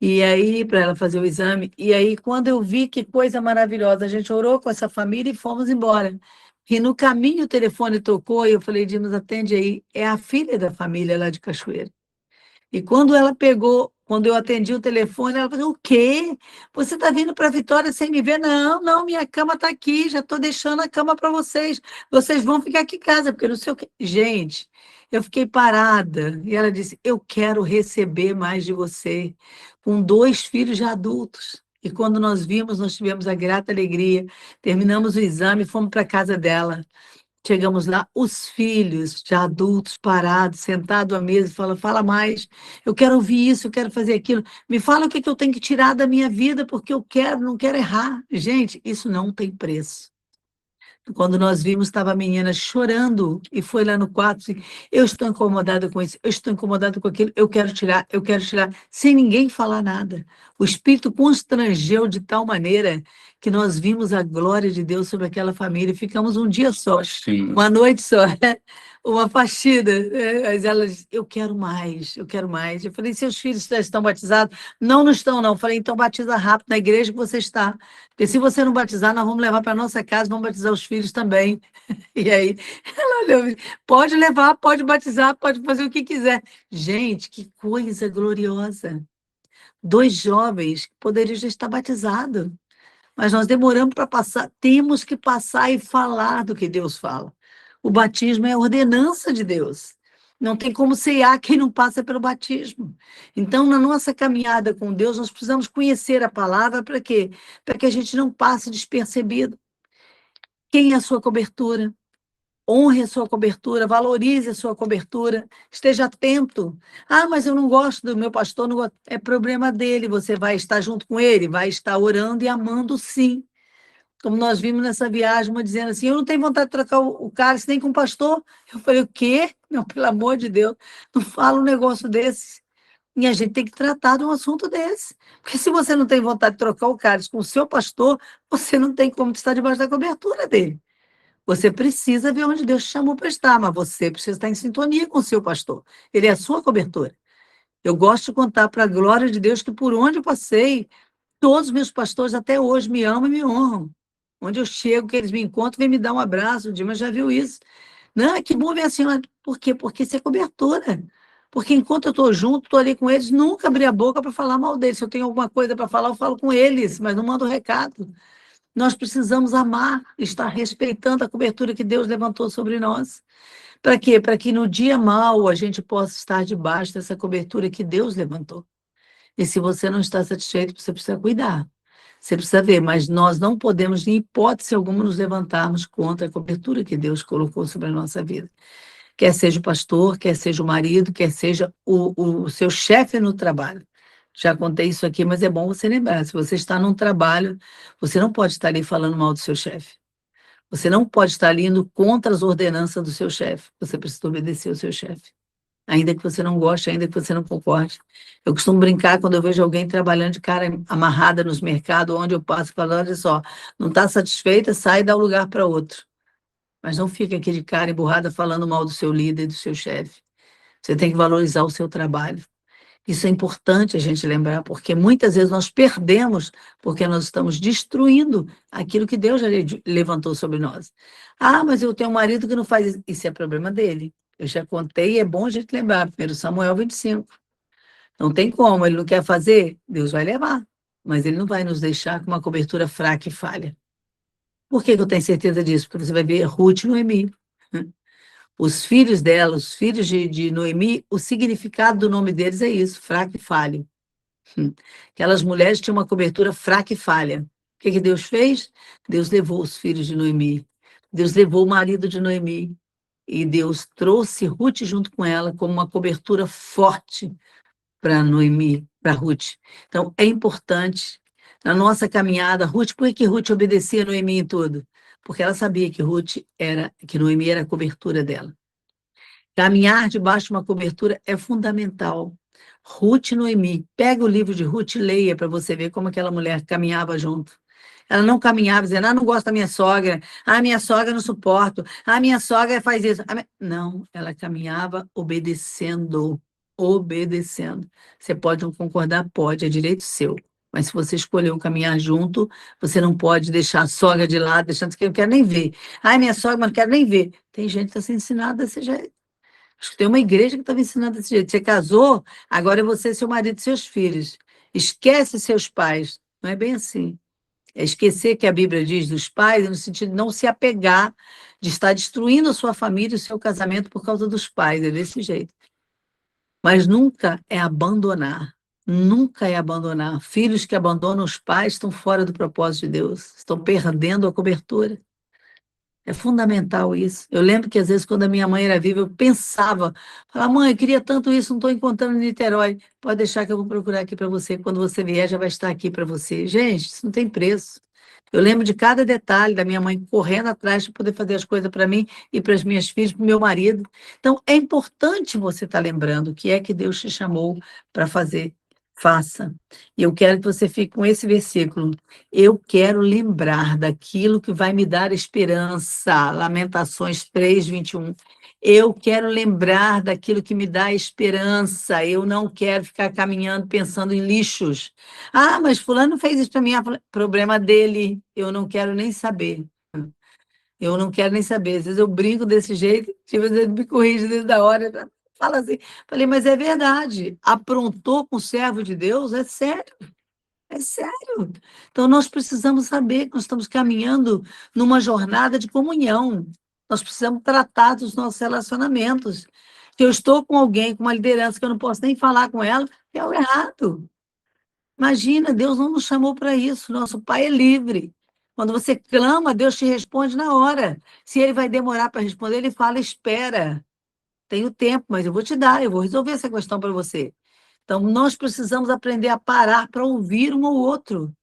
e aí, para ela fazer o exame, e aí, quando eu vi que coisa maravilhosa, a gente orou com essa família e fomos embora. E no caminho o telefone tocou e eu falei, Dimas, atende aí. É a filha da família lá de Cachoeira. E quando ela pegou, Quando eu atendi o telefone, ela falou: o quê? Você está vindo para Vitória sem me ver? Não, não, minha cama está aqui, já estou deixando a cama para vocês. Vocês vão ficar aqui em casa, porque não sei o quê. Gente, eu fiquei parada. E ela disse: eu quero receber mais de você, com 2 filhos já adultos. E quando nós vimos, nós tivemos a grata alegria, terminamos o exame e fomos para a casa dela. Chegamos lá, os filhos, já adultos, parados, sentados à mesa, e falam: fala mais, eu quero ouvir isso, eu quero fazer aquilo. Me fala o que que eu tenho que tirar da minha vida, porque eu quero, não quero errar. Gente, isso não tem preço. Quando nós vimos, estava a menina chorando e foi lá no quarto, assim: eu estou incomodada com isso, eu estou incomodada com aquilo, eu quero tirar, sem ninguém falar nada. O Espírito constrangeu de tal maneira que nós vimos a glória de Deus sobre aquela família e ficamos um dia só, Sim. uma noite só, uma faxina. Mas ela disse: eu quero mais, eu quero mais. Eu falei: seus filhos já estão batizados? Não, não estão, não. Eu falei: então batiza rápido na igreja que você está. Porque se você não batizar, nós vamos levar para a nossa casa, vamos batizar os filhos também. E aí, ela olhou: pode levar, pode batizar, pode fazer o que quiser. Gente, que coisa gloriosa. 2 jovens que poderiam já estar batizados, mas nós demoramos para passar. Temos que passar e falar do que Deus fala. O batismo é a ordenança de Deus. Não tem como ceiar quem não passa pelo batismo. Então, na nossa caminhada com Deus, nós precisamos conhecer a palavra para quê? Para que a gente não passe despercebido. Quem é a sua cobertura? Honre a sua cobertura, valorize a sua cobertura, esteja atento. Ah, mas eu não gosto do meu pastor, não gosto. É problema dele, você vai estar junto com ele, vai estar orando e amando, sim. Como nós vimos nessa viagem, uma dizendo assim: eu não tenho vontade de trocar o cálice nem com o pastor. Eu falei: o quê? Não, pelo amor de Deus, não fala um negócio desse. E a gente tem que tratar de um assunto desse. Porque se você não tem vontade de trocar o cálice com o seu pastor, você não tem como estar debaixo da cobertura dele. Você precisa ver onde Deus te chamou para estar, mas você precisa estar em sintonia com o seu pastor. Ele é a sua cobertura. Eu gosto de contar para a glória de Deus que por onde eu passei, todos os meus pastores até hoje me amam e me honram. Onde eu chego, que eles me encontram, vêm me dar um abraço. O Dimas já viu isso. Não, que bom ver a senhora. Por quê? Porque isso é cobertura. Porque enquanto eu estou junto, estou ali com eles, nunca abri a boca para falar mal deles. Se eu tenho alguma coisa para falar, eu falo com eles, mas não mando recado. Nós precisamos amar, estar respeitando a cobertura que Deus levantou sobre nós. Para quê? Para que no dia mau a gente possa estar debaixo dessa cobertura que Deus levantou. E se você não está satisfeito, você precisa cuidar. Você precisa ver, mas nós não podemos, em hipótese alguma, nos levantarmos contra a cobertura que Deus colocou sobre a nossa vida. Quer seja o pastor, quer seja o marido, quer seja o seu chefe no trabalho. Já contei isso aqui, mas é bom você lembrar. Se você está num trabalho, você não pode estar ali falando mal do seu chefe. Você não pode estar ali indo contra as ordenanças do seu chefe. Você precisa obedecer ao seu chefe. Ainda que você não goste, ainda que você não concorde. Eu costumo brincar quando eu vejo alguém trabalhando de cara amarrada nos mercados, onde eu passo, falando: olha só, não está satisfeita, sai e dá o lugar para outro. Mas não fica aqui de cara emburrada falando mal do seu líder, do seu chefe. Você tem que valorizar o seu trabalho. Isso é importante a gente lembrar, porque muitas vezes nós perdemos porque nós estamos destruindo aquilo que Deus já levantou sobre nós. Ah, mas eu tenho um marido que não faz isso. Isso é problema dele. Eu já contei e é bom a gente lembrar. 1 Samuel 25. Não tem como, ele não quer fazer, Deus vai levar. Mas ele não vai nos deixar com uma cobertura fraca e falha. Por que que eu tenho certeza disso? Porque você vai ver Ruth e Noemi. Os filhos dela, os filhos de Noemi, o significado do nome deles é isso: fraco e falho. Aquelas mulheres tinham uma cobertura fraca e falha. O que que Deus fez? Deus levou os filhos de Noemi. Deus levou o marido de Noemi. E Deus trouxe Ruth junto com ela como uma cobertura forte para Noemi, para Ruth. Então, é importante, na nossa caminhada, Ruth, por que Ruth obedecia a Noemi em tudo? Porque ela sabia que Noemi era a cobertura dela. Caminhar debaixo de uma cobertura é fundamental. Ruth e Noemi. Pega o livro de Ruth e leia para você ver como aquela mulher caminhava junto. Ela não caminhava dizendo: ah, não gosto da minha sogra, ah, minha sogra não suporto, ah, minha sogra faz isso. Não, ela caminhava obedecendo, obedecendo. Você pode não concordar? Pode, é direito seu. Mas se você escolheu caminhar junto, você não pode deixar a sogra de lado, deixando que eu não quero nem ver. Ah, minha sogra, mas não quero nem ver. Tem gente que está sendo ensinada desse jeito. Acho que tem uma igreja que estava ensinando desse jeito. Você casou, agora é você, seu marido e seus filhos. Esquece seus pais. Não é bem assim. É esquecer que a Bíblia diz dos pais, no sentido de não se apegar, de estar destruindo a sua família e o seu casamento por causa dos pais. É desse jeito. Mas nunca é abandonar. Nunca é abandonar. Filhos que abandonam os pais estão fora do propósito de Deus, estão perdendo a cobertura. É fundamental isso. Eu lembro que às vezes, quando a minha mãe era viva, eu pensava, falava, mãe, eu queria tanto isso, não estou encontrando em Niterói. Pode deixar que eu vou procurar aqui para você. Quando você vier, já vai estar aqui para você. Gente, isso não tem preço. Eu lembro de cada detalhe da minha mãe correndo atrás para poder fazer as coisas para mim e para as minhas filhas, para o meu marido. Então, é importante você estar lembrando o que é que Deus te chamou para fazer. Faça. E eu quero que você fique com esse versículo. Eu quero lembrar daquilo que vai me dar esperança. Lamentações 3:21. Eu quero lembrar daquilo que me dá esperança. Eu não quero ficar caminhando pensando em lixos. Ah, mas fulano fez isso para mim. Problema dele. Eu não quero nem saber. Eu não quero nem saber. Às vezes eu brinco desse jeito, tipo, às vezes me corrige desde a hora. Fala assim. Falei, mas é verdade. Aprontou com o servo de Deus? É sério. É sério. Então, nós precisamos saber que nós estamos caminhando numa jornada de comunhão. Nós precisamos tratar dos nossos relacionamentos. Se eu estou com alguém, com uma liderança, que eu não posso nem falar com ela, é o errado. Imagina, Deus não nos chamou para isso. Nosso Pai é livre. Quando você clama, Deus te responde na hora. Se ele vai demorar para responder, ele fala: espera, tenho tempo, mas eu vou te dar, eu vou resolver essa questão para você. Então, nós precisamos aprender a parar para ouvir um ao outro.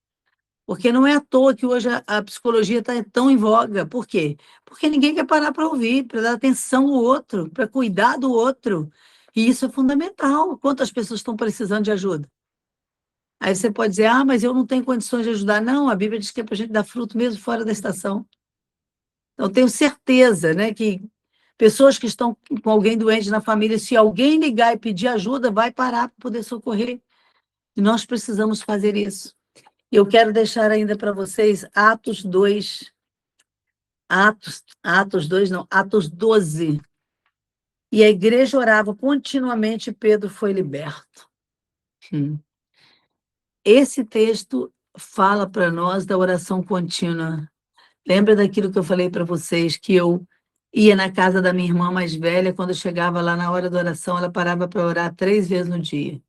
Porque não é à toa que hoje a psicologia está tão em voga. Por quê? Porque ninguém quer parar para ouvir, para dar atenção ao outro, para cuidar do outro. E isso é fundamental. Quantas pessoas estão precisando de ajuda? Aí você pode dizer, ah, mas eu não tenho condições de ajudar. Não, a Bíblia diz que é para a gente dar fruto mesmo fora da estação. Então, eu tenho certeza, né, que pessoas que estão com alguém doente na família, se alguém ligar e pedir ajuda, vai parar para poder socorrer. E nós precisamos fazer isso. Eu quero deixar ainda para vocês Atos 2, Atos 2 não, Atos 12. E a igreja orava continuamente e Pedro foi liberto. Esse texto fala para nós da oração contínua. Lembra daquilo que eu falei para vocês, que eu ia na casa da minha irmã mais velha, quando eu chegava lá na hora da oração, ela parava para orar 3 vezes no dia.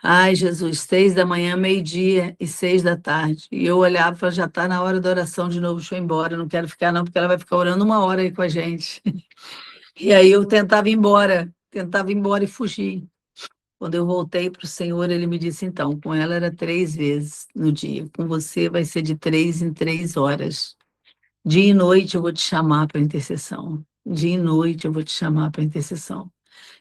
Ai, Jesus, 6 da manhã, meio-dia e 6 da tarde. E eu olhava e falava, já está na hora da oração de novo, deixa eu ir embora, não quero ficar não, porque ela vai ficar orando 1 hora aí com a gente. E aí eu tentava ir embora e fugir. Quando eu voltei para o Senhor, ele me disse, então, com ela era 3 vezes no dia, com você vai ser de 3 em 3 horas. Dia e noite eu vou te chamar para intercessão. Dia e noite eu vou te chamar para intercessão.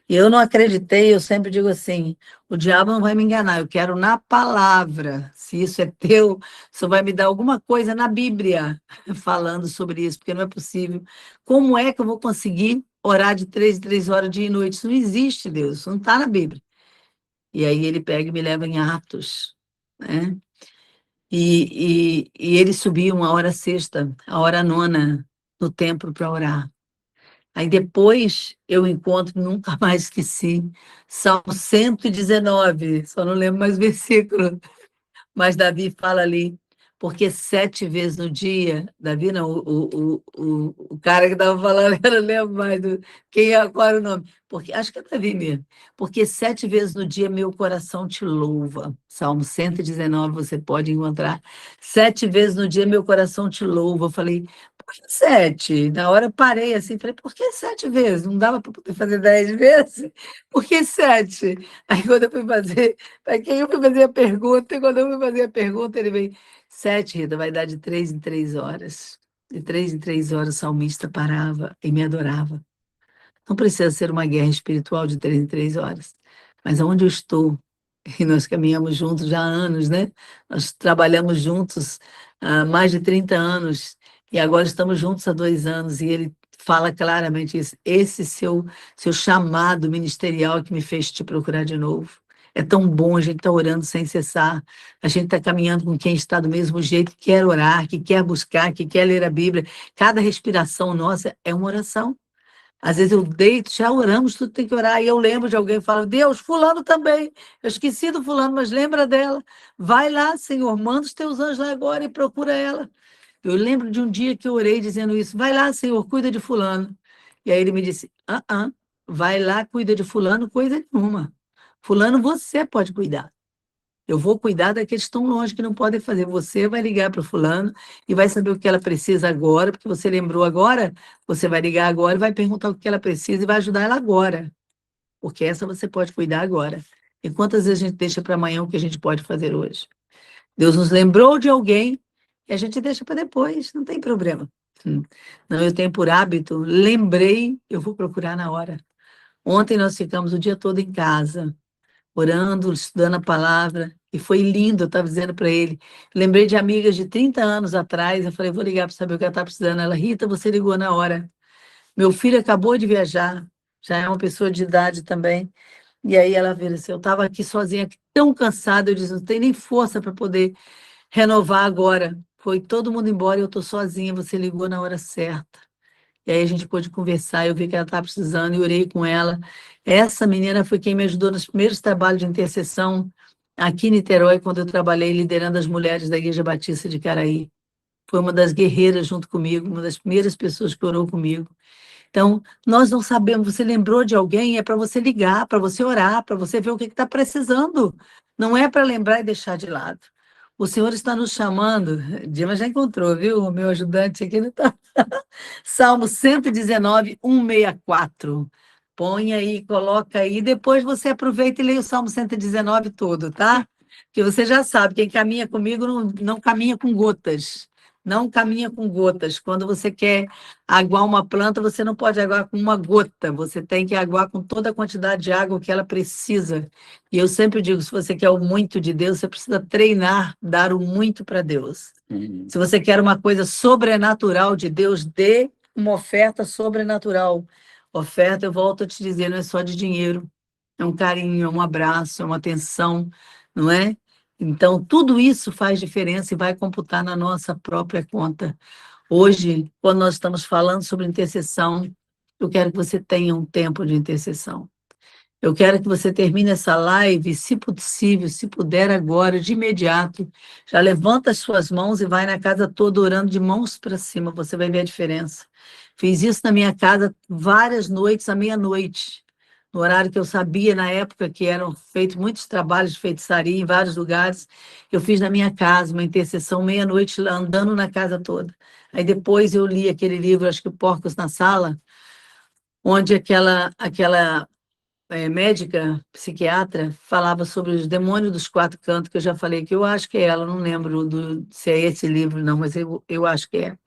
E eu não acreditei, eu sempre digo assim, o diabo não vai me enganar, eu quero na palavra, se isso é teu, só vai me dar alguma coisa na Bíblia falando sobre isso, porque não é possível. Como é que eu vou conseguir orar de 3 em 3 horas, dia e noite? Isso não existe, Deus, isso não está na Bíblia. E aí ele pega e me leva em Atos, né? E ele subiu a hora sexta, a hora nona, no templo para orar. Aí depois eu encontro, nunca mais esqueci, Salmo 119, só não lembro mais o versículo, mas Davi fala ali, porque 7 vezes no dia, Davi não, o cara que estava falando, eu não lembro mais quem é, qual era o nome, porque, acho que é Davi mesmo, porque 7 vezes no dia meu coração te louva, Salmo 119 você pode encontrar, 7 vezes no dia meu coração te louva, eu falei, por que 7? Na hora eu parei assim, falei, por que 7 vezes? Não dava para poder fazer 10 vezes? Por que 7? Aí quando eu fui fazer, para quem eu fui fazer a pergunta, e quando eu fui fazer a pergunta, ele veio, 7, Rita, vai dar de 3 em 3 horas. De 3 em 3 horas o salmista parava e me adorava. Não precisa ser uma guerra espiritual de 3 em 3 horas, mas onde eu estou, e nós caminhamos juntos já há anos, né? Nós trabalhamos juntos há mais de 30 anos, e agora estamos juntos há 2 anos, e ele fala claramente isso. Esse seu chamado ministerial que me fez te procurar de novo. É tão bom a gente estar orando sem cessar, a gente está caminhando com quem está do mesmo jeito, que quer orar, que quer buscar, que quer ler a Bíblia. Cada respiração nossa é uma oração. Às vezes eu deito, já oramos, tudo tem que orar, e eu lembro de alguém e falo, Deus, fulano também, eu esqueci do fulano, mas lembra dela. Vai lá, Senhor, manda os teus anjos lá agora e procura ela. Eu lembro de um dia que eu orei dizendo isso, vai lá, Senhor, cuida de fulano. E aí ele me disse, vai lá, cuida de fulano, coisa nenhuma. Fulano, você pode cuidar. Eu vou cuidar daqueles que estão longe, que não podem fazer. Você vai ligar para o fulano e vai saber o que ela precisa agora, porque você lembrou agora, você vai ligar agora e vai perguntar o que ela precisa e vai ajudar ela agora. Porque essa você pode cuidar agora. E quantas vezes a gente deixa para amanhã o que a gente pode fazer hoje? Deus nos lembrou de alguém e a gente deixa para depois, não tem problema. Não, eu tenho por hábito, lembrei, eu vou procurar na hora. Ontem nós ficamos o dia todo em casa, orando, estudando a palavra, e foi lindo, eu estava dizendo para ele. Lembrei de amigas de 30 anos atrás, eu falei, vou ligar para saber o que ela está precisando. Ela, Rita, você ligou na hora. Meu filho acabou de viajar, já é uma pessoa de idade também, e aí ela veio assim, eu estava aqui sozinha, tão cansada, eu disse, não tem nem força para poder renovar agora. Foi todo mundo embora e eu estou sozinha, você ligou na hora certa. E aí a gente pôde conversar, eu vi que ela estava precisando e orei com ela. Essa menina foi quem me ajudou nos primeiros trabalhos de intercessão aqui em Niterói, quando eu trabalhei liderando as mulheres da Igreja Batista de Caraí. Foi uma das guerreiras junto comigo, uma das primeiras pessoas que orou comigo. Então, nós não sabemos, você lembrou de alguém, é para você ligar, para você orar, para você ver o que está precisando. Não é para lembrar e deixar de lado. O Senhor está nos chamando, Dima já encontrou, viu? O meu ajudante aqui não está. Salmo 119, 164. Põe aí, coloca aí, depois você aproveita e lê o Salmo 119 todo, tá? Porque você já sabe, quem caminha comigo não caminha com gotas. Não caminha com gotas. Quando você quer aguar uma planta, você não pode aguar com uma gota, você tem que aguar com toda a quantidade de água que ela precisa. E eu sempre digo, se você quer o muito de Deus, você precisa treinar, dar o muito para Deus. Se você quer uma coisa sobrenatural de Deus, dê uma oferta sobrenatural. Oferta, eu volto a te dizer, não é só de dinheiro, é um carinho, é um abraço, é uma atenção, não é? Então, tudo isso faz diferença e vai computar na nossa própria conta. Hoje, quando nós estamos falando sobre intercessão, eu quero que você tenha um tempo de intercessão. Eu quero que você termine essa live, se possível, se puder agora, de imediato, já levanta as suas mãos e vai na casa toda orando de mãos para cima, você vai ver a diferença. Fiz isso na minha casa várias noites, à meia-noite, no horário que eu sabia, na época que eram feitos muitos trabalhos de feitiçaria em vários lugares, eu fiz na minha casa uma intercessão meia-noite, andando na casa toda. Aí depois eu li aquele livro, acho que Porcos na Sala, onde aquela médica, psiquiatra, falava sobre os demônios dos quatro cantos, que eu já falei que eu acho que é ela, não lembro se é esse livro, não, mas eu acho que é.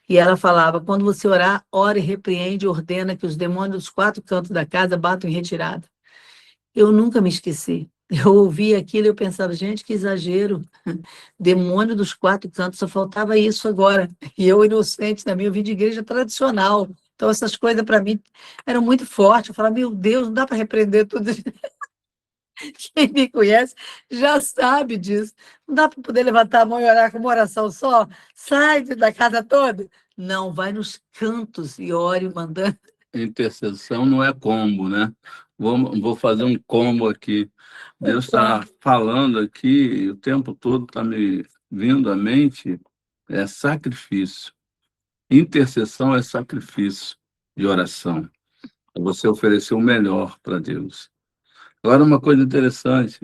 E ela falava, quando você orar, ore, repreende, ordena que os demônios dos quatro cantos da casa batam em retirada. Eu nunca me esqueci. Eu ouvia aquilo e eu pensava, gente, que exagero. Demônio dos quatro cantos, só faltava isso agora. E eu, inocente, na minha vida de igreja tradicional. Então, essas coisas para mim eram muito fortes. Eu falava, meu Deus, não dá para repreender tudo. Quem me conhece já sabe disso. Não dá para poder levantar a mão e orar com uma oração só? Sai da casa toda? Não, vai nos cantos e ore mandando. Intercessão não é combo, né? Vou fazer um combo aqui. Deus está falando aqui, o tempo todo está me vindo à mente, é sacrifício. Intercessão é sacrifício de oração. É você oferecer o melhor para Deus. Agora, uma coisa interessante,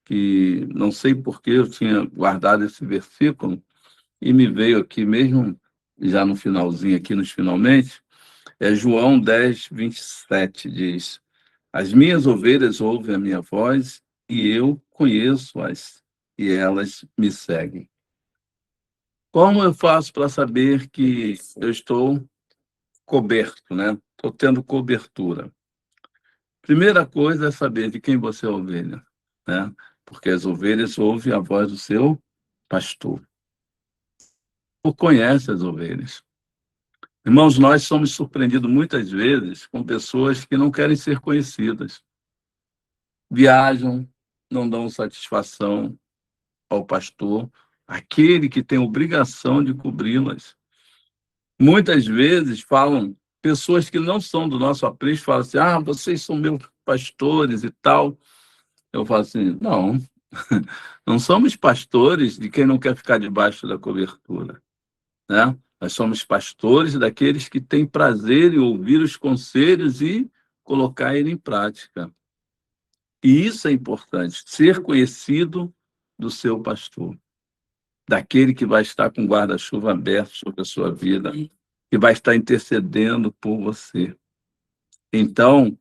que não sei por que eu tinha guardado esse versículo, e me veio aqui mesmo, já no finalzinho, aqui nos finalmente, é João 10, 27, diz: As minhas ovelhas ouvem a minha voz e eu conheço-as e elas me seguem. Como eu faço para saber que eu estou coberto, né? Estou tendo cobertura. Primeira coisa é saber de quem você é ovelha, né? Porque as ovelhas ouvem a voz do seu pastor. Ou conhece as ovelhas. Irmãos, nós somos surpreendidos muitas vezes com pessoas que não querem ser conhecidas. Viajam, não dão satisfação ao pastor, aquele que tem obrigação de cobri-las. Muitas vezes falam pessoas que não são do nosso aprisco falam assim, vocês são meus pastores e tal. Eu falo assim, não, não somos pastores de quem não quer ficar debaixo da cobertura, né? Nós somos pastores daqueles que têm prazer em ouvir os conselhos e colocar ele em prática. E isso é importante, ser conhecido do seu pastor, daquele que vai estar com o guarda-chuva aberto sobre a sua vida, que vai estar intercedendo por você. Então,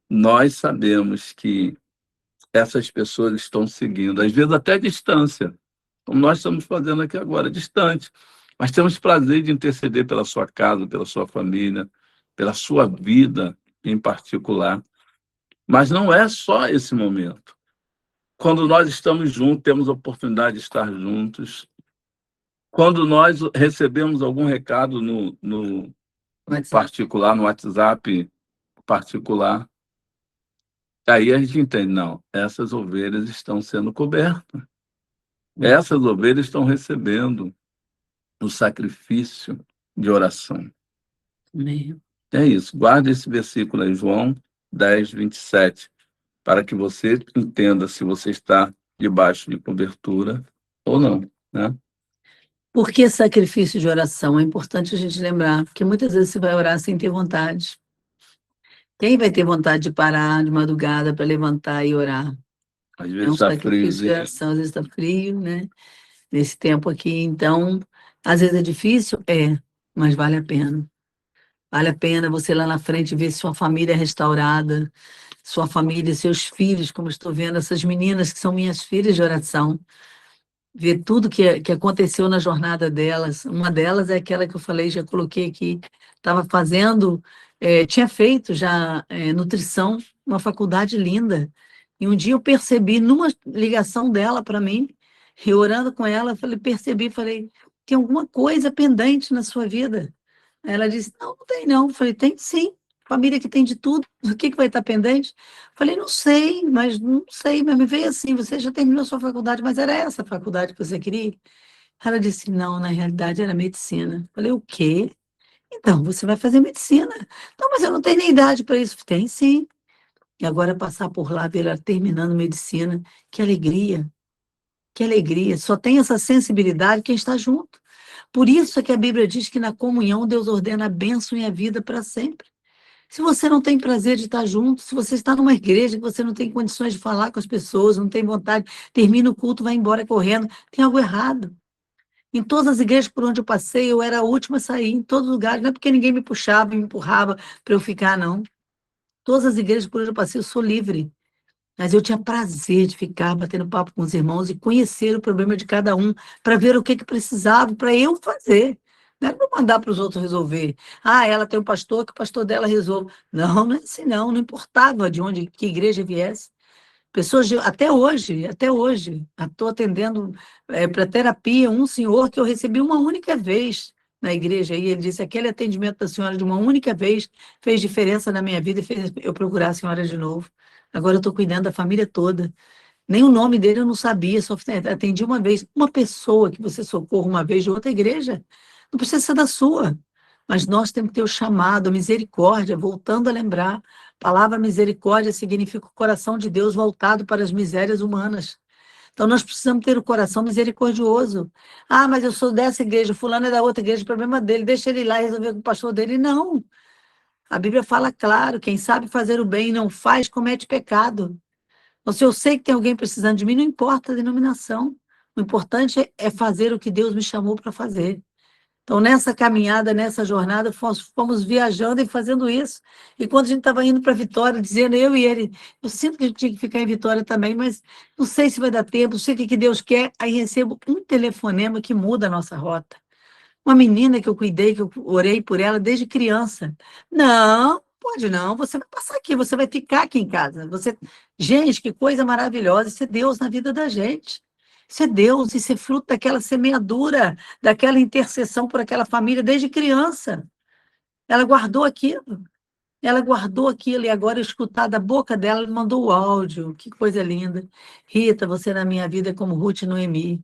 nós sabemos que essas pessoas estão seguindo, às vezes até à distância, como nós estamos fazendo aqui agora, distante. Mas temos prazer de interceder pela sua casa, pela sua família, pela sua vida em particular. Mas não é só esse momento. Quando nós estamos juntos, temos a oportunidade de estar juntos. Quando nós recebemos algum recado no particular, no WhatsApp particular, aí a gente entende, não, essas ovelhas estão sendo cobertas. Essas ovelhas estão recebendo o sacrifício de oração. Amém. É isso. Guarde esse versículo aí, João 10:27, para que você entenda se você está debaixo de cobertura ou não, né? Por que sacrifício de oração? É importante a gente lembrar, porque muitas vezes você vai orar sem ter vontade. Quem vai ter vontade de parar de madrugada para levantar e orar? Às É vezes um está sacrifício de friozinho. oração, às vezes está frio, né? Nesse tempo aqui, então, às vezes é difícil, mas vale a pena. Vale a pena você lá na frente ver sua família restaurada, sua família, seus filhos, como estou vendo essas meninas que são minhas filhas de oração, ver tudo que aconteceu na jornada delas. Uma delas é aquela que eu falei, já coloquei aqui, estava fazendo, tinha feito já nutrição, uma faculdade linda. E um dia eu percebi, numa ligação dela para mim, e orando com ela, falei, tem alguma coisa pendente na sua vida? Aí ela disse, não, não tem não. Eu falei, tem sim. Família que tem de tudo, o que vai estar pendente? Falei, não sei, mas me veio assim, você já terminou a sua faculdade, mas era essa a faculdade que você queria? Ela disse, não, na realidade era medicina. Falei, o quê? Então, você vai fazer medicina. Não, mas eu não tenho nem idade para isso. Tem sim. E agora passar por lá, ver ela terminando medicina, que alegria, que alegria. Só tem essa sensibilidade quem está junto. Por isso é que a Bíblia diz que na comunhão Deus ordena a bênção e a vida para sempre. Se você não tem prazer de estar junto, se você está numa igreja que você não tem condições de falar com as pessoas, não tem vontade, termina o culto, vai embora correndo, tem algo errado. Em todas as igrejas por onde eu passei, eu era a última a sair, em todos os lugares, não é porque ninguém me puxava, me empurrava para eu ficar, não. Todas as igrejas por onde eu passei, eu sou livre. Mas eu tinha prazer de ficar batendo papo com os irmãos e conhecer o problema de cada um, para ver o que precisava, para eu fazer. Não era para mandar para os outros resolver. Ela tem um pastor, que o pastor dela resolve. Não, não é assim, não. Não importava de onde, que igreja viesse. Pessoas, até hoje, estou atendendo para terapia um senhor que eu recebi uma única vez na igreja. E ele disse, aquele atendimento da senhora de uma única vez fez diferença na minha vida e fez eu procurar a senhora de novo. Agora eu estou cuidando da família toda. Nem o nome dele eu não sabia, só atendi uma vez. Uma pessoa que você socorra uma vez de outra igreja, não precisa ser da sua. Mas nós temos que ter o chamado, a misericórdia, voltando a lembrar. A palavra misericórdia significa o coração de Deus voltado para as misérias humanas. Então nós precisamos ter o coração misericordioso. Mas eu sou dessa igreja, fulano é da outra igreja, o problema dele, deixa ele ir lá e resolver com o pastor dele. Não. A Bíblia fala claro, quem sabe fazer o bem e não faz, comete pecado. Então, se eu sei que tem alguém precisando de mim, não importa a denominação. O importante é fazer o que Deus me chamou para fazer. Então, nessa caminhada, nessa jornada, fomos viajando e fazendo isso. E quando a gente estava indo para Vitória, dizendo, eu e ele, eu sinto que a gente tinha que ficar em Vitória também, mas não sei se vai dar tempo, não sei o que Deus quer. Aí recebo um telefonema que muda a nossa rota. Uma menina que eu cuidei, que eu orei por ela desde criança. Não, pode não, você vai passar aqui, você vai ficar aqui em casa. Gente, que coisa maravilhosa, isso é Deus na vida da gente. Isso é Deus, isso é fruto daquela semeadura, daquela intercessão por aquela família desde criança. Ela guardou aquilo e agora escutar da boca dela, ela mandou o áudio, que coisa linda. Rita, você na minha vida é como Ruth e Noemi.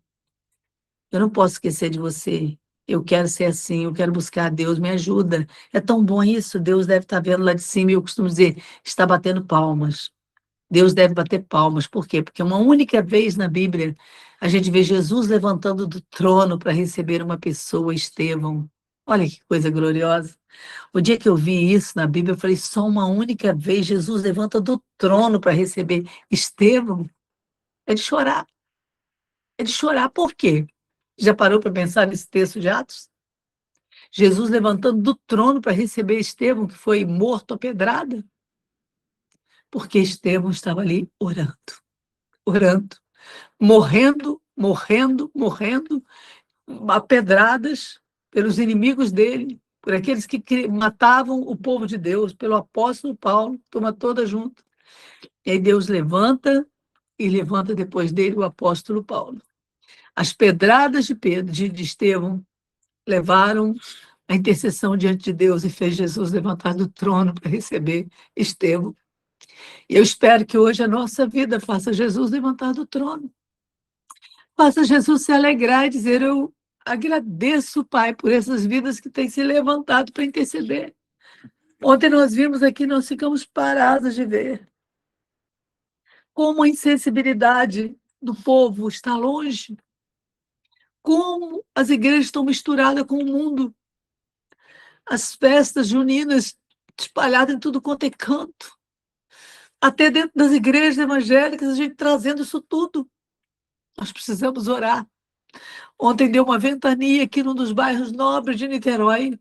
Eu não posso esquecer de você. Eu quero ser assim, eu quero buscar a Deus, me ajuda. É tão bom isso, Deus deve estar vendo lá de cima, e eu costumo dizer, está batendo palmas. Deus deve bater palmas. Por quê? Porque uma única vez na Bíblia, a gente vê Jesus levantando do trono para receber uma pessoa, Estevão. Olha que coisa gloriosa. O dia que eu vi isso na Bíblia, eu falei, só uma única vez Jesus levanta do trono para receber Estevão. É de chorar. É de chorar. Por quê? Já parou para pensar nesse texto de Atos? Jesus levantando do trono para receber Estevão, que foi morto a pedrada, porque Estevão estava ali orando, orando, morrendo, morrendo, morrendo, a pedradas pelos inimigos dele, por aqueles que matavam o povo de Deus, pelo apóstolo Paulo, turma toda junto. E aí Deus levanta e levanta depois dele o apóstolo Paulo. As pedradas de Pedro, de Estevão, levaram a intercessão diante de Deus e fez Jesus levantar do trono para receber Estevão. E eu espero que hoje a nossa vida faça Jesus levantar do trono. Faça Jesus se alegrar e dizer, eu agradeço, Pai, por essas vidas que têm se levantado para interceder. Ontem nós vimos aqui, nós ficamos parados de ver como a insensibilidade do povo está longe, como as igrejas estão misturadas com o mundo, as festas juninas espalhadas em tudo quanto é canto, até dentro das igrejas evangélicas, a gente trazendo isso tudo. Nós precisamos orar. Ontem deu uma ventania aqui num dos bairros nobres de Niterói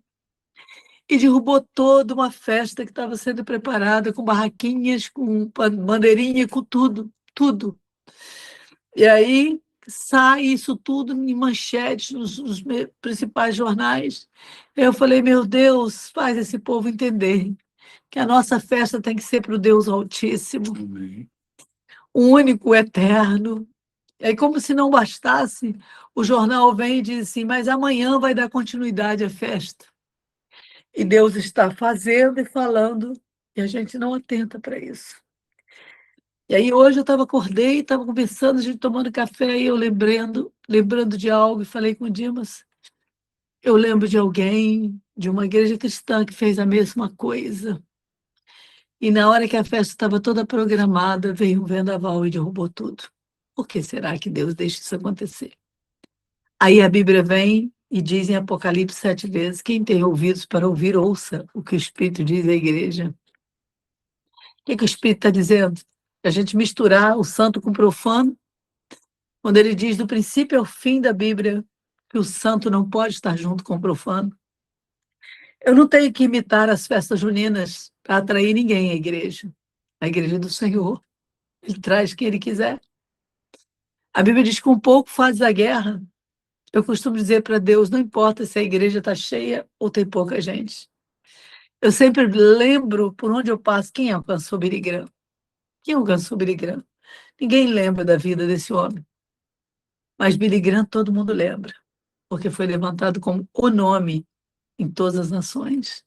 e derrubou toda uma festa que estava sendo preparada com barraquinhas, com bandeirinha, com tudo, tudo. E aí sai isso tudo em manchetes nos principais jornais. Eu falei, meu Deus, faz esse povo entender que a nossa festa tem que ser para o Deus Altíssimo, o único, eterno. E aí, como se não bastasse, o jornal vem e diz assim, mas amanhã vai dar continuidade à festa. E Deus está fazendo e falando, e a gente não atenta para isso. E aí hoje eu acordei, estava conversando, a gente tomando café, e eu lembrando de algo, e falei com o Dimas, eu lembro de alguém, de uma igreja cristã que fez a mesma coisa. E na hora que a festa estava toda programada, veio um vendaval e derrubou tudo. Por que será que Deus deixa isso acontecer? Aí a Bíblia vem e diz em Apocalipse 7 vezes, quem tem ouvidos para ouvir, ouça o que o Espírito diz à igreja. O que o Espírito está dizendo? A gente misturar o santo com o profano, quando ele diz do princípio ao fim da Bíblia que o santo não pode estar junto com o profano. Eu não tenho que imitar as festas juninas para atrair ninguém à igreja. A igreja do Senhor. Ele traz quem ele quiser. A Bíblia diz que com pouco faz a guerra. Eu costumo dizer para Deus, não importa se a igreja está cheia ou tem pouca gente. Eu sempre lembro por onde eu passo quem alcançou Billy Graham. Quem alcançou Billy Graham? Ninguém lembra da vida desse homem. Mas Billy Graham todo mundo lembra, porque foi levantado como o nome em todas as nações.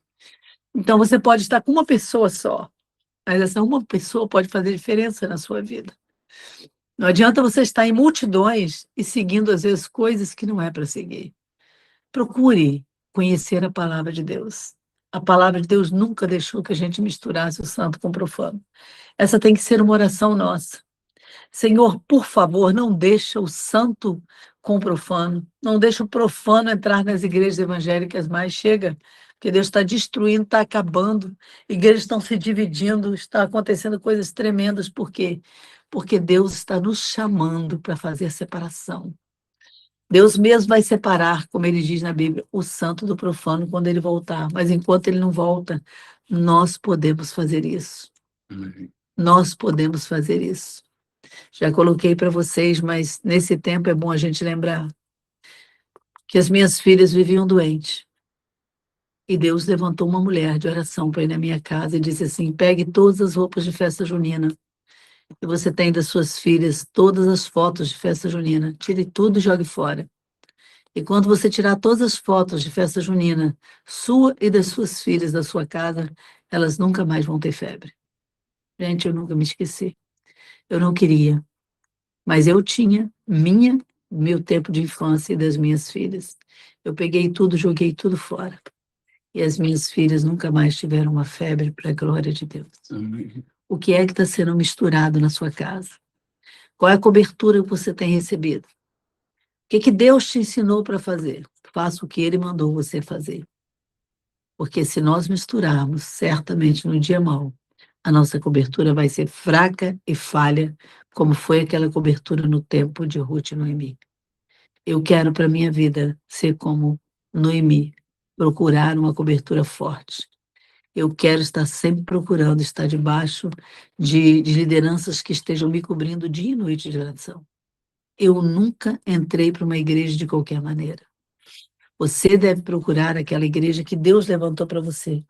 Então você pode estar com uma pessoa só, mas essa uma pessoa pode fazer diferença na sua vida. Não adianta você estar em multidões e seguindo, às vezes, coisas que não é para seguir. Procure conhecer a palavra de Deus. A palavra de Deus nunca deixou que a gente misturasse o santo com o profano. Essa tem que ser uma oração nossa. Senhor, por favor, não deixa o santo com o profano. Não deixa o profano entrar nas igrejas evangélicas mais. Chega, porque Deus está destruindo, está acabando. Igrejas estão se dividindo, está acontecendo coisas tremendas. Por quê? Porque Deus está nos chamando para fazer a separação. Deus mesmo vai separar, como ele diz na Bíblia, o santo do profano quando ele voltar. Mas enquanto ele não volta, nós podemos fazer isso. Nós podemos fazer isso. Já coloquei para vocês, mas nesse tempo é bom a gente lembrar que as minhas filhas viviam doentes. E Deus levantou uma mulher de oração para ir na minha casa e disse assim, pegue todas as roupas de festa junina que você tem das suas filhas, todas as fotos de festa junina, tire tudo e jogue fora. E quando você tirar todas as fotos de festa junina, sua e das suas filhas da sua casa, elas nunca mais vão ter febre. Gente, eu nunca me esqueci. Eu não queria, mas eu tinha minha do meu tempo de infância e das minhas filhas. Eu peguei tudo, joguei tudo fora. E as minhas filhas nunca mais tiveram uma febre para a glória de Deus. Amém. O que é que está sendo misturado na sua casa? Qual é a cobertura que você tem recebido? O que Deus te ensinou para fazer? Faça o que Ele mandou você fazer. Porque se nós misturarmos, certamente no dia mau, a nossa cobertura vai ser fraca e falha, como foi aquela cobertura no tempo de Ruth e Noemi. Eu quero para a minha vida ser como Noemi, procurar uma cobertura forte. Eu quero estar sempre procurando estar debaixo de lideranças que estejam me cobrindo dia e noite de oração. Eu nunca entrei para uma igreja de qualquer maneira. Você deve procurar aquela igreja que Deus levantou para você.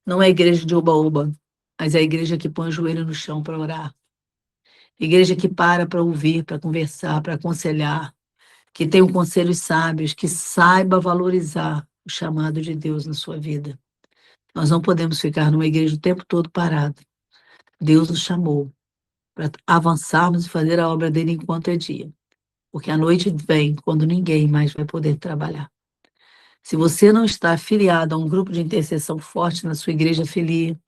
Não é a igreja de oba-oba, mas é a igreja que põe o joelho no chão para orar. Igreja que para ouvir, para conversar, para aconselhar, que tem conselhos sábios, que saiba valorizar o chamado de Deus na sua vida. Nós não podemos ficar numa igreja o tempo todo parado. Deus nos chamou para avançarmos e fazer a obra dele enquanto é dia. Porque a noite vem quando ninguém mais vai poder trabalhar. Se você não está afiliado a um grupo de intercessão forte na sua igreja, filie.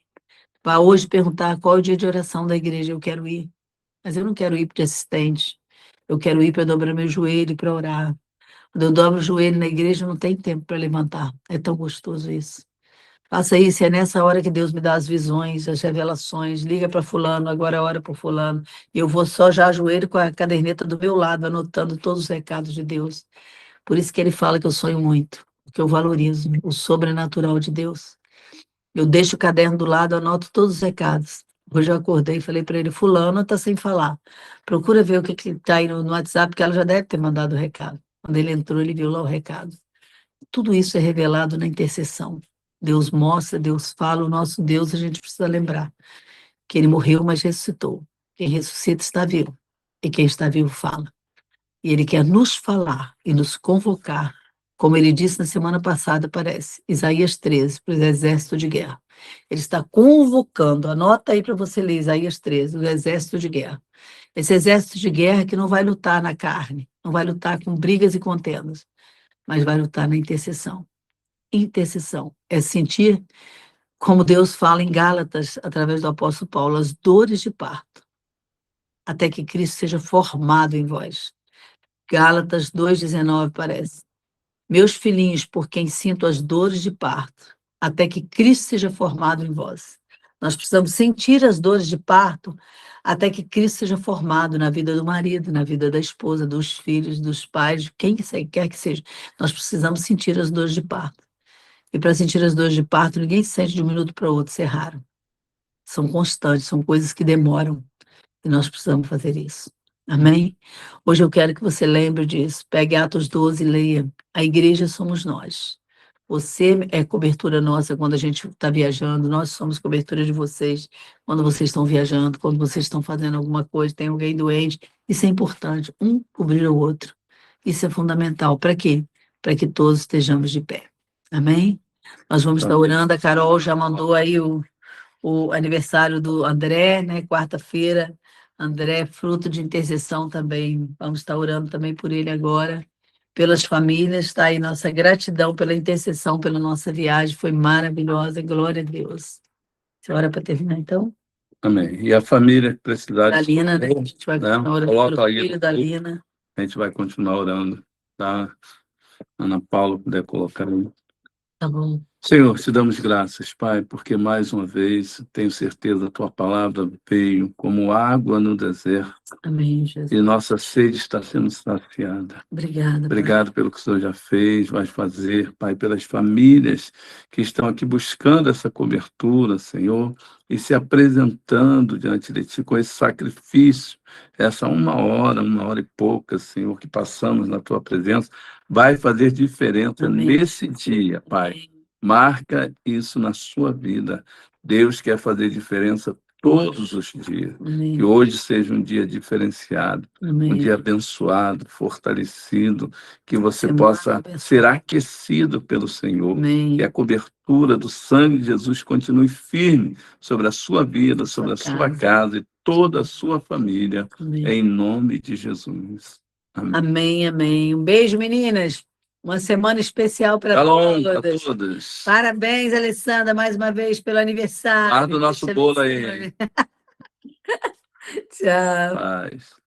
Vá hoje perguntar qual é o dia de oração da igreja. Eu quero ir. Mas eu não quero ir de assistente. Eu quero ir para dobrar meu joelho e para orar. Quando eu dobro o joelho na igreja, não tem tempo para levantar. É tão gostoso isso. Faça isso, é nessa hora que Deus me dá as visões, as revelações. Liga para fulano, agora é hora para fulano. E eu vou só já ajoelho com a caderneta do meu lado, anotando todos os recados de Deus. Por isso que ele fala que eu sonho muito, que eu valorizo o sobrenatural de Deus. Eu deixo o caderno do lado, anoto todos os recados. Hoje eu acordei e falei para ele, fulano está sem falar. Procura ver o que está aí no WhatsApp, que ela já deve ter mandado o recado. Quando ele entrou, ele viu lá o recado. Tudo isso é revelado na intercessão. Deus mostra, Deus fala, o nosso Deus, a gente precisa lembrar que ele morreu, mas ressuscitou. Quem ressuscita está vivo, e quem está vivo fala. E ele quer nos falar e nos convocar, como ele disse na semana passada, parece, Isaías 13, para o exército de guerra. Ele está convocando, anota aí para você ler Isaías 13, o exército de guerra. Esse exército de guerra que não vai lutar na carne, não vai lutar com brigas e contendas, mas vai lutar na intercessão. Intercessão é sentir, como Deus fala em Gálatas, através do apóstolo Paulo, as dores de parto, até que Cristo seja formado em vós. Gálatas 2,19 parece. Meus filhinhos, por quem sinto as dores de parto, até que Cristo seja formado em vós. Nós precisamos sentir as dores de parto até que Cristo seja formado na vida do marido, na vida da esposa, dos filhos, dos pais, de quem quer que seja. Nós precisamos sentir as dores de parto. E para sentir as dores de parto, ninguém sente de um minuto para o outro, isso é raro. São constantes, são coisas que demoram. E nós precisamos fazer isso. Amém? Hoje eu quero que você lembre disso. Pegue Atos 12 e leia. A igreja somos nós. Você é cobertura nossa quando a gente está viajando, nós somos cobertura de vocês quando vocês estão viajando, quando vocês estão fazendo alguma coisa, tem alguém doente. Isso é importante, um cobrir o outro. Isso é fundamental. Para quê? Para que todos estejamos de pé. Amém? Nós vamos estar orando. A Carol já mandou aí o aniversário do André, né? Quarta-feira. André, fruto de intercessão também. Vamos estar orando também por ele agora. Pelas famílias, está aí nossa gratidão pela intercessão, pela nossa viagem. Foi maravilhosa. Glória a Deus. Você ora para terminar, então? Amém. E a família que precisar Da de Lina, né? A socorro, gente vai né? continuar orando Coloca pelo aí filho no da grupo, Lina. a gente vai continuar orando, tá? Ana Paula puder colocar aí. Tá bom. Senhor, te damos graças, Pai, porque mais uma vez tenho certeza a tua palavra veio como água no deserto Amém, Jesus. e nossa sede está sendo saciada. Obrigada, Pai. Obrigado pelo que o Senhor já fez, vai fazer, Pai, pelas famílias que estão aqui buscando essa cobertura, Senhor, e se apresentando diante de Ti com esse sacrifício, essa uma hora e pouca, Senhor, que passamos na Tua presença, vai fazer diferença Amém. nesse dia, Pai. Amém. Marca isso na sua vida. Deus quer fazer diferença todos os dias. Amém. Que hoje seja um dia diferenciado, um Amém. dia abençoado, fortalecido, que você Semana possa abençoada. ser aquecido pelo Senhor. Amém. Que a cobertura do sangue de Jesus continue firme sobre a sua vida, sobre a sua casa e toda a sua família, Amém. em nome de Jesus. Amém. Amém, amém. Um beijo, meninas. Uma semana especial para Shalom para todas. todas. Parabéns, Alessandra, mais uma vez pelo aniversário. Guarda o nosso Deus te bolo abençoe. aí. Tchau. Paz.